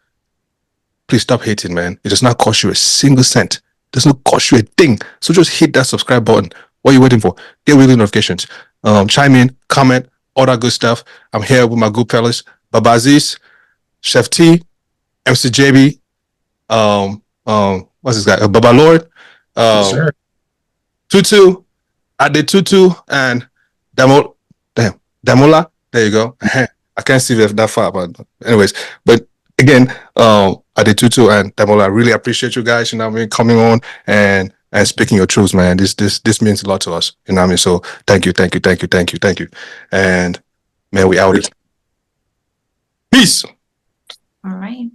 please stop hating, man. It does not cost you a single cent. It does not cost you a thing. So just hit that subscribe button. What are you waiting for? Get weekly notifications. Chime in, comment, all that good stuff. I'm here with my good fellas, Baba Azeez, Chef T, MC JB, what's this guy? Baba Lord, Tutu, Adetutu, and Damola. There you go. I can't see that far, but anyways. But again, Adetutu and Damola, I really appreciate you guys. You know what I mean, coming on and speaking your truths, man. This means a lot to us. You know what I mean. So thank you. And man, we out it. Peace. All right.